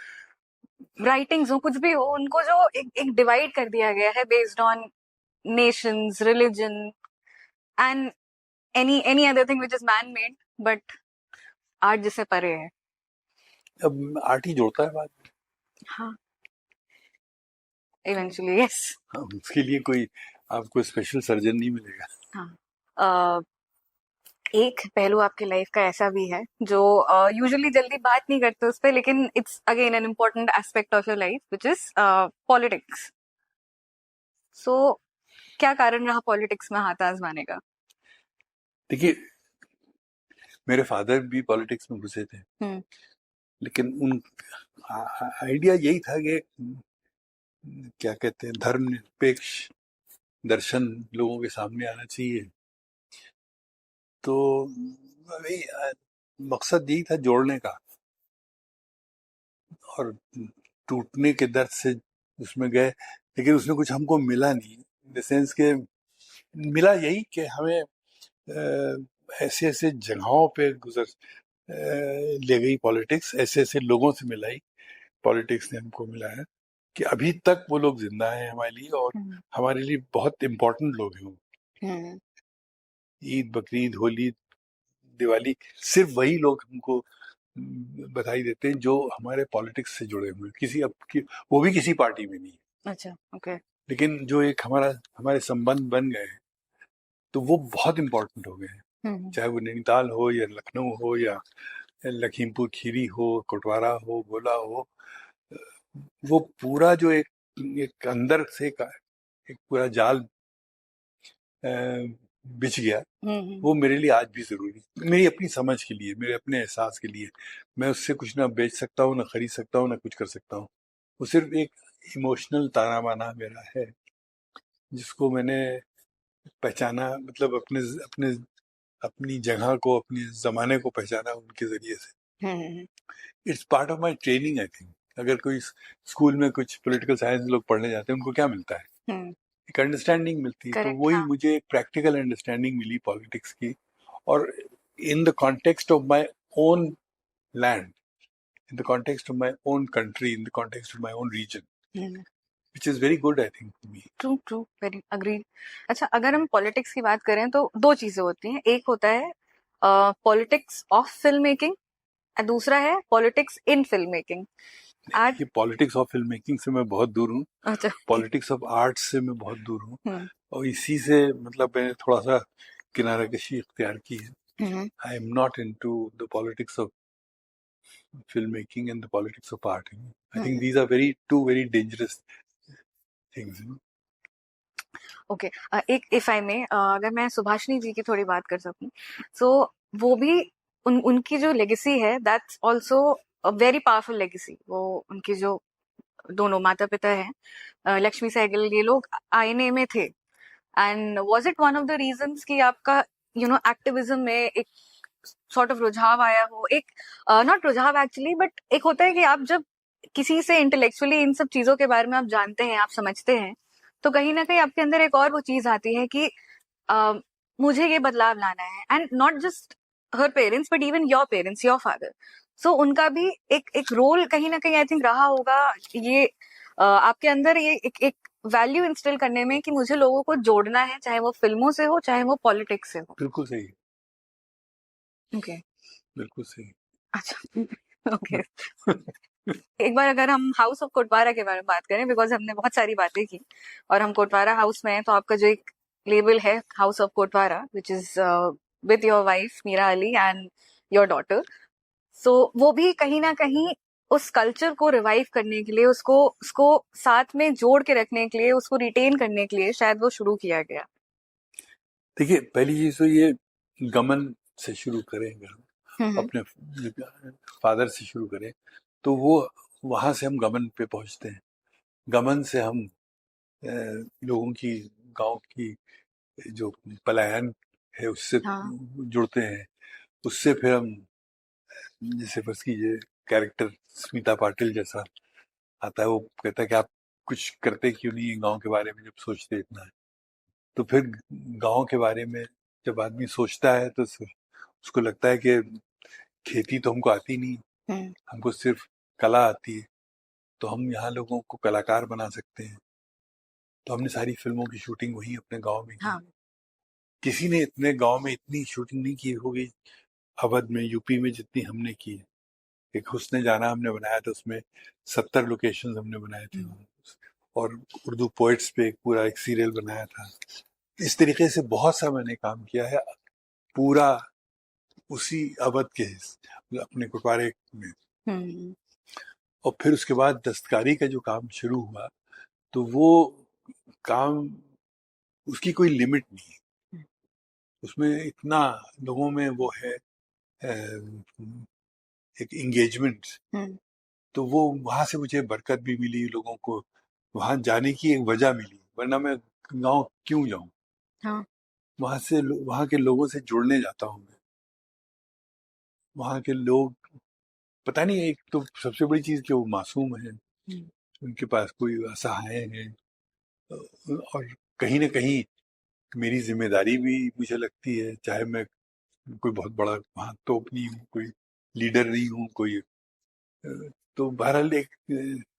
S2: राइटिंग्स हो, कुछ भी हो, उनको जो एक डिवाइड कर दिया गया है based on Nations, religion and any other thing which is man made, but art जिससे परे है।
S1: अब आर्ट ही जोड़ता है बात।
S2: हाँ, इवेंचुअली यस।
S1: हाँ, उसके लिए कोई आपको स्पेशल सर्जन नहीं मिलेगा।
S2: हाँ, एक पहलू आपकी लाइफ का ऐसा भी है जो यूजुअली जल्दी बात नहीं करते उस पर, लेकिन it's again an important aspect of your life which is politics. So क्या कारण रहा पॉलिटिक्स में हाथ आजमाने का?
S1: देखिए, मेरे फादर भी पॉलिटिक्स में घुसे थे,
S2: हम्म।
S1: लेकिन उन आइडिया यही था कि क्या कहते हैं, धर्मनिरपेक्ष दर्शन लोगों के सामने आना चाहिए। तो वही मकसद यही था जोड़ने का, और टूटने के दर्द से उसमें गए, लेकिन उसमें कुछ हमको मिला नहीं। इन द सेंस के मिला यही कि हमें ऐसे ऐसे जगहों पे ले गई पॉलिटिक्स, ऐसे ऐसे लोगों से मिलाई पॉलिटिक्स ने हमको मिला है कि अभी तक वो लोग जिंदा हैं हमारे लिए, और हमारे लिए बहुत इम्पोर्टेंट लोग हैं वो। ईद, बकरीद, होली, दिवाली, सिर्फ वही लोग हमको बधाई देते हैं जो हमारे पॉलिटिक्स से जुड़े हुए हैं, किसी अब की, वो भी किसी पार्टी में नहीं।
S2: अच्छा, ओके।
S1: लेकिन जो एक हमारे संबंध बन गए हैं, तो वो बहुत इम्पोर्टेंट हो गए हैं। चाहे वो नैनीताल हो या लखनऊ हो या लखीमपुर खीरी हो, कोटवारा हो, गोला हो, वो पूरा जो एक अंदर से एक पूरा जाल बिछ गया, वो मेरे लिए आज भी जरूरी, मेरी अपनी समझ के लिए, मेरे अपने एहसास के लिए। मैं उससे कुछ ना बेच सकता हूँ, ना खरीद सकता हूँ, ना कुछ कर सकता हूँ। वो सिर्फ एक इमोशनल ताना बाना मेरा है, जिसको मैंने पहचाना, मतलब अपने अपने अपनी जगह को, अपने जमाने को पहचाना उनके जरिए से। It's part of my training I think. अगर कोई स्कूल में कुछ पॉलिटिकल साइंस लोग पढ़ने जाते हैं, उनको क्या मिलता है? एक अंडरस्टैंडिंग मिलती है। तो
S2: करेक्ट,
S1: वही
S2: हाँ।
S1: मुझे एक प्रैक्टिकल अंडरस्टैंडिंग मिली पॉलिटिक्स की, और in the context of my own land, in the context of my own country, in the context of my own region, which is very good I think for me.
S2: True, true, very agreed. अच्छा, अगर हम politics की बात करें तो दो चीजें होती हैं। एक होता है पॉलिटिक्स ऑफ फिल्म मेकिंग, और दूसरा है पॉलिटिक्स इन फिल्म मेकिंग। आज
S1: ये पॉलिटिक्स ऑफ फिल्म मेकिंग से मैं बहुत दूर हूँ,
S2: अच्छा,
S1: पॉलिटिक्स ऑफ आर्ट से मैं बहुत दूर हूँ, और इसी से मतलब मैंने थोड़ा सा किनारा कशी इख्तियार की है। I am not into the politics of filmmaking and the politics of art. I think these are two very dangerous things.
S2: Okay. एक इफ आई में, अगर मैं सुभाषिनी जी की थोड़ी बात कर सकूं, सो वो भी उनकी जो लेगेसी है, that's also a very powerful legacy. वो उनकी जो दोनों माता पिता हैं, लक्ष्मी सहगल, ये लोग आईने में थे। And was it one of the reasons कि आपका एक्टिविज्म में एक सॉर्ट ऑफ रुझाव आया हो? एक नॉट रुझाव एक्चुअली, बट एक होता है कि आप जब किसी से इंटेलेक्चुअली इन सब चीजों के बारे में आप जानते हैं, आप समझते हैं, तो कहीं ना कहीं आपके अंदर एक और वो चीज आती है कि मुझे ये बदलाव लाना है। And not just her parents, but even your parents, your father. So उनका भी एक रोल कहीं ना कहीं आई थिंक रहा होगा, ये आपके अंदर ये एक वैल्यू इंस्टिल करने में कि मुझे लोगों को जोड़ना है, चाहे वो फिल्मों से हो, चाहे वो पॉलिटिक्स से हो।
S1: बिल्कुल सही,
S2: ओके,
S1: बिल्कुल सही।
S2: अच्छा, ओके। एक बार अगर हम हाउस ऑफ कोटवारा के बारे में बात करें, बिकॉज हमने बहुत सारी बातें की और हम कोटवारा हाउस में हैं, तो आपका जो एक लेबल है house of Kotwara, which is with your wife Meera Ali and your daughter, so वो भी कहीं ना कहीं उस कल्चर को रिवाइव करने के लिए, उसको उसको साथ में जोड़ के रखने के लिए, उसको रिटेन करने के लिए शायद वो शुरू किया गया।
S1: देखिए, पहली चीज तो ये गमन से शुरू करें, अपने फादर से शुरू करें, तो वो वहां से हम गमन पे पहुंचते हैं। गमन से हम लोगों की, गांव की जो पलायन है उससे जुड़ते हैं। उससे फिर हम, जैसे फर्ज कीजिए कैरेक्टर स्मिता पाटिल जैसा, आता है, वो कहता है कि आप कुछ करते क्यों नहीं है गाँव के बारे में जब सोचते इतना है। तो फिर गाँव के बारे में जब आदमी सोचता है तो उसको लगता है कि खेती तो हमको आती नहीं, हमको सिर्फ कला आती है, तो हम यहाँ लोगों को कलाकार बना सकते हैं। तो हमने सारी फिल्मों की शूटिंग वहीं अपने गांव में की।
S2: हाँ।
S1: किसी ने इतने गांव में इतनी शूटिंग नहीं की होगी अवध में, यूपी में, जितनी हमने की है। एक हुस्न जाना हमने बनाया था, उसमें 70 लोकेशंस हमने बनाए थे, और उर्दू पोइट्स पे पूरा एक सीरियल बनाया था। इस तरीके से बहुत सा मैंने काम किया है, पूरा उसी अवध के अपने कुटवारे में। और फिर उसके बाद दस्तकारी का जो काम शुरू हुआ, तो वो काम, उसकी कोई लिमिट नहीं है, उसमें इतना लोगों में वो है एक एंगेजमेंट। तो वो वहां से मुझे बरकत भी मिली, लोगों को वहां जाने की एक वजह मिली, वरना मैं गांव क्यों जाऊं।
S2: हाँ।
S1: वहां के लोगों से जुड़ने जाता हूं मैं। वहां के लोग, पता नहीं, एक तो सबसे बड़ी चीज कि वो मासूम है, उनके पास कोई असहाय है, और कहीं ना कहीं मेरी जिम्मेदारी भी मुझे लगती है, चाहे मैं कोई बहुत बड़ा वहां तोप नहीं हूँ, कोई लीडर नहीं हूँ, कोई तो बहरहाल एक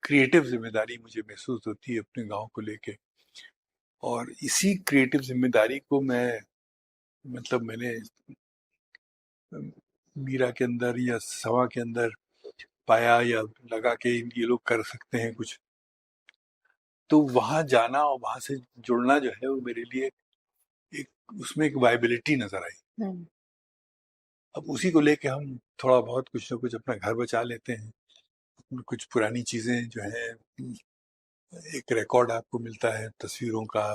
S1: क्रिएटिव जिम्मेदारी मुझे महसूस होती है अपने गांव को लेके। और इसी क्रिएटिव जिम्मेदारी को मैं, मतलब मैंने मीरा के अंदर या सवा के अंदर पाया, या लगा कि ये लोग कर सकते हैं कुछ। तो वहां जाना और वहां से जुड़ना जो है, वो मेरे लिए एक, उसमें एक वायबिलिटी नजर आई। अब उसी को लेके हम थोड़ा बहुत कुछ ना कुछ अपना घर बचा लेते हैं, कुछ पुरानी चीजें जो है, एक रिकॉर्ड आपको मिलता है तस्वीरों का,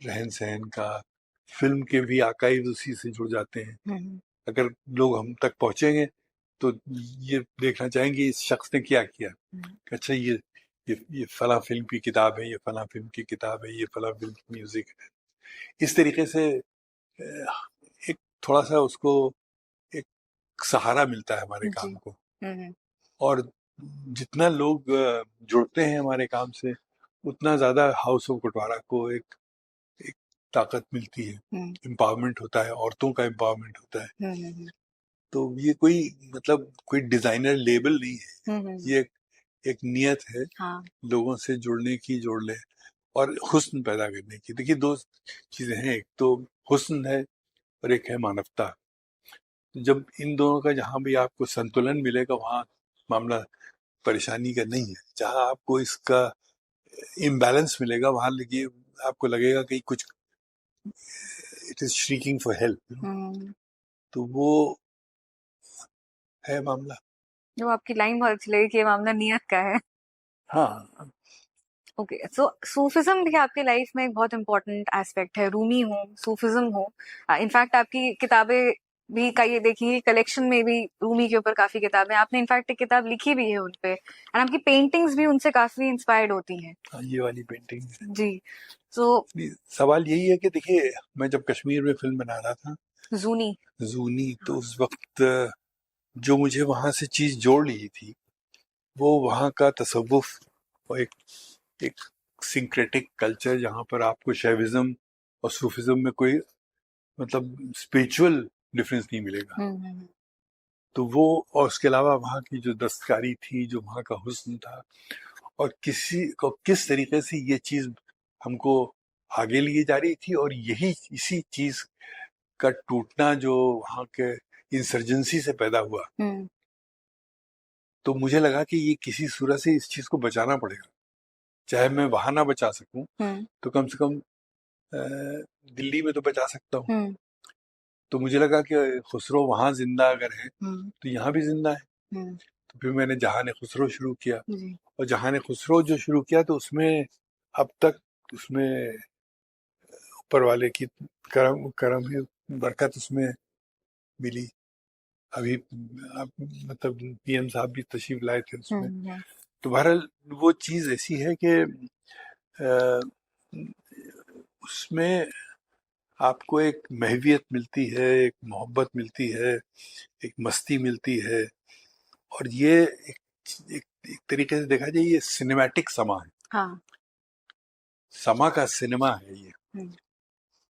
S1: रहन सहन का, फिल्म के भी आर्काइव उसी से जुड़ जाते हैं। अगर लोग हम तक पहुंचेंगे तो ये देखना चाहेंगे इस शख्स ने क्या किया। अच्छा, ये फला फिल्म की किताब है, ये फला फिल्म की किताब है, ये फला फिल्म की म्यूजिक है। इस तरीके से एक थोड़ा सा उसको एक सहारा मिलता है हमारे काम को। और जितना लोग जुड़ते हैं हमारे काम से, उतना ज्यादा हाउस ऑफ कुटवारा को एक ताकत मिलती है, एम्पावरमेंट होता है, औरतों का एम्पावरमेंट होता है। तो ये कोई, मतलब कोई डिजाइनर लेबल नहीं है, ये एक नियत है। हाँ। लोगों से जुड़ने की, जोड़ ले, और हुस्न पैदा करने की। देखिए, दो चीजें हैं, एक तो हुस्न है और एक है मानवता। जब इन दोनों का जहां भी आपको संतुलन मिलेगा, वहां मामला परेशानी का नहीं है। जहां आपको इसका इम्बैलेंस मिलेगा, वहां लगे आपको लगेगा कि कुछ, it is shrieking for help. तो वो है मामला।
S2: जो आपकी लाइन बहुत अच्छी लगी कि ये मामला नियत का है।
S1: हाँ।
S2: ओके, सो सूफिज्म भी आपकी लाइफ में एक बहुत इंपॉर्टेंट एस्पेक्ट है। रूमी हो, सूफिज्म हो, इनफैक्ट आपकी किताबें भी का ये देखिए, कलेक्शन में भी रूमी के ऊपर काफी किताबें, आपने इनफैक्ट एक किताब लिखी भी है उनपे, एंड आपकी पेंटिंग्स भी उनसे काफी इंस्पायर्ड होती हैं।
S1: ये वाली पेंटिंग
S2: जी। तो
S1: सवाल यही है कि देखिए, मैं जब कश्मीर में फिल्म बना रहा था, जूनी, तो उस वक्त जो मुझे वहां से चीज जोड़ ली थी, वो वहां का तसव्वुफ और एक सिंक्रेटिक कल्चर, जहां पर आपको शैविज्म और सूफिज्म में कोई, मतलब स्पिरिचुअल डिफरेंस नहीं मिलेगा। तो वो, और उसके अलावा वहाँ की जो दस्तकारी थी, जो वहाँ का हुस्न था, और किसी को किस तरीके से ये चीज हमको आगे लिए जा रही थी, और यही इसी चीज का टूटना जो वहाँ के इंसर्जेंसी से पैदा हुआ। तो मुझे लगा कि ये किसी सूरत से इस चीज को बचाना पड़ेगा, चाहे मैं वहां ना बचा सकूं, तो कम से कम दिल्ली में तो बचा सकता हूँ। तो मुझे लगा कि खुसरो वहां जिंदा अगर है, तो यहाँ भी जिंदा है। तो फिर मैंने जहान खुसरो शुरू किया, और जहान खुसरो जो शुरू किया, तो उसमें अब तक उसमें ऊपर वाले की करम है, बरकत उसमें मिली। अभी मतलब पीएम साहब भी तशरीफ लाए थे उसमें। तो बहरहाल वो चीज ऐसी है कि उसमें आपको एक महवियत मिलती है, एक मोहब्बत मिलती है, एक मस्ती मिलती है, और ये एक एक तरीके से देखा जाए ये सिनेमैटिक समा है,
S2: हाँ।
S1: समा का सिनेमा है ये।
S2: हम्म,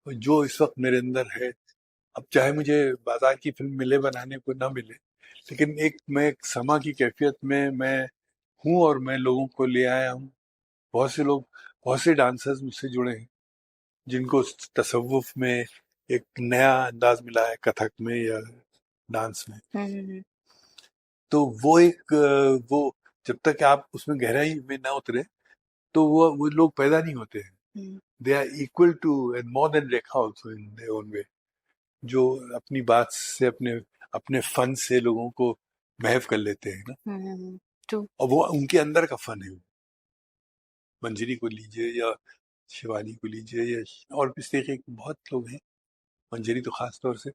S1: और जो इस वक्त मेरे अंदर है, अब चाहे मुझे बाजार की फिल्म मिले बनाने को ना मिले, लेकिन मैं एक समा की कैफियत में मैं हूँ और मैं लोगों को ले आया हूँ। बहुत से लोग, बहुत से डांसर्स मुझसे जुड़े हैं जिनको तसव्वुफ में एक नया अंदाज मिला है, कथक में या डांस में। तो वो वो जब तक आप उसमें गहराई में ना उतरे तो वो लोग पैदा नहीं होते हैं। They are equal to and more than Rekha also in their own way, जो अपनी बात से, अपने अपने फन से लोगों को महव कर लेते हैं ना। और वो उनके अंदर का फन है। मंजरी को लीजिए या शिवानी को लीजिए या और भी इस तरीके के बहुत लोग हैं, मंजरी तो खास तौर से।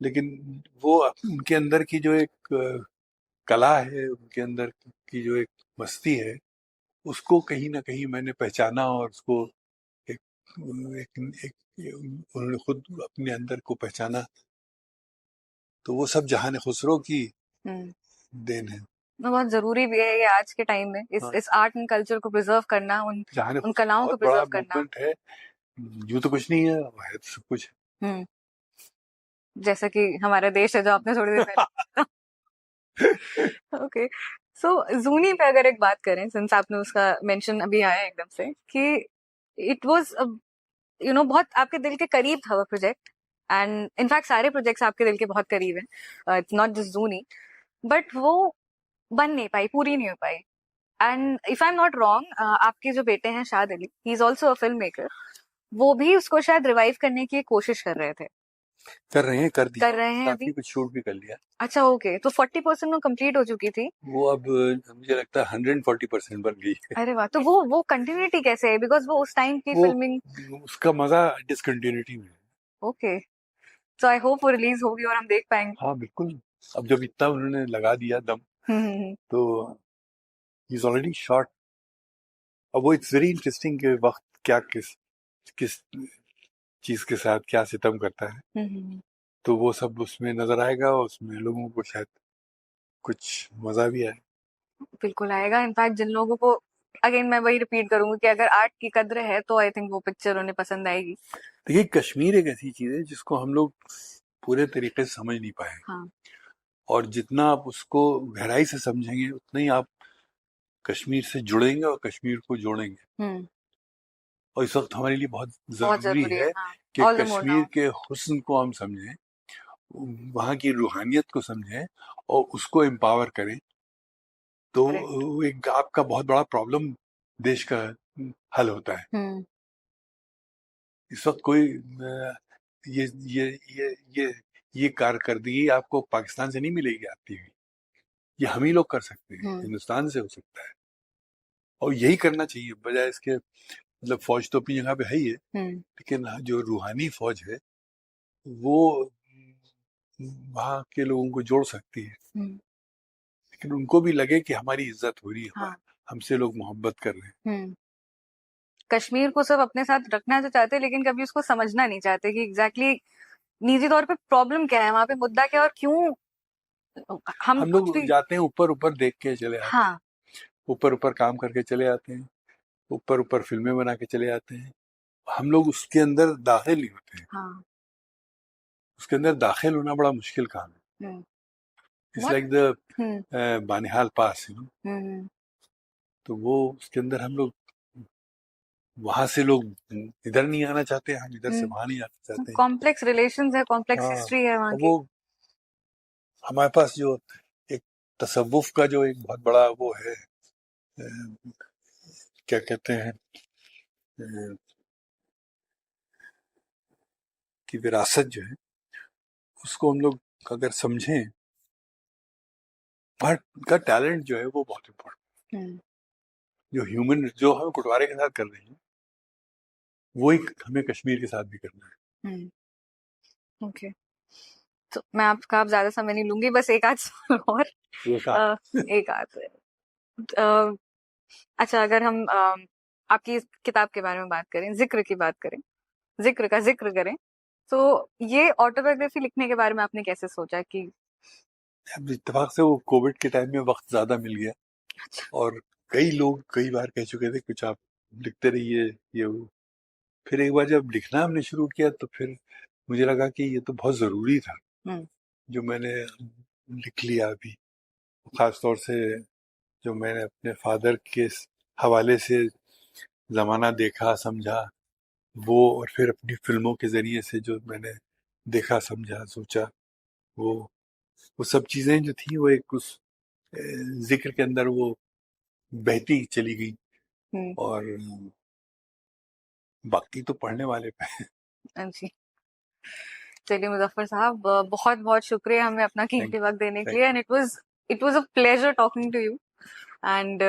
S1: लेकिन वो उनके अंदर की जो एक कला है, उनके अंदर की जो एक मस्ती है, उसको कहीं ना कहीं मैंने पहचाना और उसको एक, एक उन्होंने खुद अपने अंदर को पहचाना। तो वो सब जहान खुसरो की देन है।
S2: बहुत जरूरी भी है ये आज के टाइम में, इस आर्ट एंड कल्चर को प्रिजर्व करना, उन कलाओं को प्रिजर्व करना।
S1: मूवमेंट है, यूं तो कुछ नहीं है, है तो सब कुछ।
S2: जैसा कि हमारा देश है जो आपने थोड़ी देर पहले ओके, सो जूनी पे अगर एक बात करें, सिंस आपने उसका मेंशन अभी आया एकदम से कि इट वाज बहुत आपके दिल के करीब था वो प्रोजेक्ट, एंड इनफैक्ट सारे प्रोजेक्ट्स आपके दिल के बहुत करीब हैं, it's not just Zooni, but वो बन नहीं पाई, पूरी नहीं हो पाई। And if I am not wrong, आपके जो बेटे हैं Shaad Ali, he is also a film maker, वो भी उसको शायद रिवाइव करने की कोशिश कर रहे थे।
S1: कर रहे हैं, कर
S2: हैं अभी
S1: कुछ शूट भी कर लिया।
S2: अच्छा, ओके, तो 40% वो कंप्लीट हो चुकी थी।
S1: वो अब मुझे लगता है 140% बन गई है।
S2: अरे वाह, तो वो कंटिन्यूटी कैसे है? बिकॉज वो उस टाइम की फिल्मिंग,
S1: उसका मजा डिसकंटिन्यूटी में।
S2: ओके, सो आई होप वो रिलीज होगी और हम देख पाएंगे।
S1: हाँ बिल्कुल, अब जब इतना उन्होंने लगा दिया दम तो ही इज ऑलरेडी शॉट। अब वो इट्स वेरी इंटरेस्टिंग कि वक्त क्या किस किस चीज के साथ क्या सितम करता है। तो वो सब उसमें नजर आएगा और उसमें लोगों को शायद कुछ मजा भी आए।
S2: बिल्कुल आएगा। इनफैक्ट जिन लोगों को, अगेन मैं वही रिपीट करूंगी कि अगर आर्ट की कद्र है तो आई थिंक वो पिक्चर उन्हें पसंद आएगी।
S1: देखिए, कश्मीर एक ऐसी चीज है जिसको हम लोग पूरे तरीके से समझ नहीं पाए।
S2: हाँ।
S1: और जितना आप उसको गहराई से समझेंगे उतना ही आप कश्मीर से जुड़ेंगे और कश्मीर को जोड़ेंगे। और इस वक्त हमारे लिए बहुत जरूरी है कि कश्मीर के हुस्न को हम समझें, वहाँ की रूहानियत को समझें और उसको एम्पावर करें। तो एक आपका बहुत बड़ा प्रॉब्लम देश का हल होता है। इस वक्त कोई ये ये ये कारकर्दगी आपको पाकिस्तान से नहीं मिलेगी आती हुई, ये हम ही लोग कर सकते हैं, हिंदुस्तान से हो सकता है। और यही करना चाहिए, बजाय इसके, मतलब फौज तो अपनी जगह पे है ही है, लेकिन जो रूहानी फौज है वो वहाँ के लोगों को जोड़ सकती है। लेकिन उनको भी लगे कि हमारी इज्जत हो रही है, हमसे लोग मोहब्बत कर रहे हैं।
S2: कश्मीर को सब अपने साथ रखना तो चाहते हैं, लेकिन कभी उसको समझना नहीं चाहते कि एग्जैक्टली निजी तौर पे प्रॉब्लम क्या है, वहां पे मुद्दा क्या है और क्यों हम
S1: लोग जाते हैं ऊपर ऊपर देख के चले आते हैं। ऊपर ऊपर काम करके चले आते हैं, ऊपर ऊपर फिल्में बना के चले आते हैं। हम लोग उसके अंदर दाखिल नहीं होते हैं। उसके अंदर दाखिल होना बड़ा मुश्किल काम है। It's like the Banihal pass, you know. तो वो उसके अंदर हम लोग, वहां से लोग इधर नहीं आना चाहते, हम इधर से वहां नहीं आना चाहते।
S2: कॉम्प्लेक्स रिलेशंस है, कॉम्प्लेक्स हिस्ट्री है वहां की।
S1: वो हमारे पास जो एक तसव्वुफ का जो एक बहुत बड़ा वो है, क्या कहते हैं कि विरासत जो है, उसको हम लोग अगर समझें, का टैलेंट जो है वो बहुत इम्पोर्टेंट, जो ह्यूमन, जो हम कुटवारे के साथ कर रहे हैं वो ही हमें कश्मीर के साथ भी करना है।
S2: ओके, तो मैं आपका आप ज्यादा समय नहीं लूंगी, बस एक आध सवाल और। एक आध अच्छा, अगर हम आपकी किताब के बारे में बात करें, जिक्र की बात करें, जिक्र का जिक्र करें, तो ये ऑटोबायोग्राफी लिखने के बारे में आपने कैसे सोचा कि?
S1: अब इत्तेफाक से वो कोविड के टाइम में वक्त ज्यादा मिल गया, और कई लोग कई बार कह चुके थे कुछ आप लिखते रहिए ये वो। फिर एक बार जब लिखना हमने शुरू किया तो फिर मुझे लगा कि ये तो बहुत ज़रूरी था जो मैंने लिख लिया अभी। खास तौर से जो मैंने अपने फादर के हवाले से ज़माना देखा समझा वो, और फिर अपनी फिल्मों के ज़रिए से जो मैंने देखा समझा सोचा, वो सब चीज़ें जो थी वो एक उस जिक्र के अंदर वो बहती चली गई। और बाकी तो पढ़ने वाले पे।
S2: जी। चलिए मुजफ्फर साहब, बहुत बहुत शुक्रिया हमें अपना
S1: थैंक
S2: कीमती वक्त देने के
S1: थैंक
S2: लिए, and it was a pleasure talking to you. And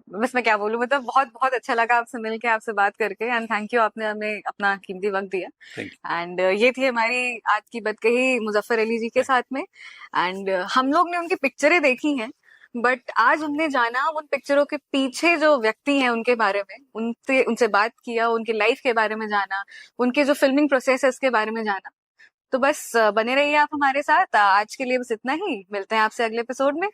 S2: बस मैं क्या बोलूं, मतलब बहुत बहुत अच्छा लगा आपसे मिलके, आपसे बात करके, एंड थैंक यू, आपने हमें अपना कीमती वक्त दिया। एंड ये थी हमारी आज की बतकही मुजफ्फर अली जी के साथ में। एंड हम लोग ने उनकी पिक्चरें देखी हैं, बट आज हमने जाना उन पिक्चरों के पीछे जो व्यक्ति हैं उनके बारे में, उनसे बात किया, उनकी लाइफ के बारे में जाना, उनके जो फिल्मिंग प्रोसेस है उसके बारे में जाना। तो बस बने रहिए आप हमारे साथ। आज के लिए बस इतना ही, मिलते हैं आपसे अगले एपिसोड में।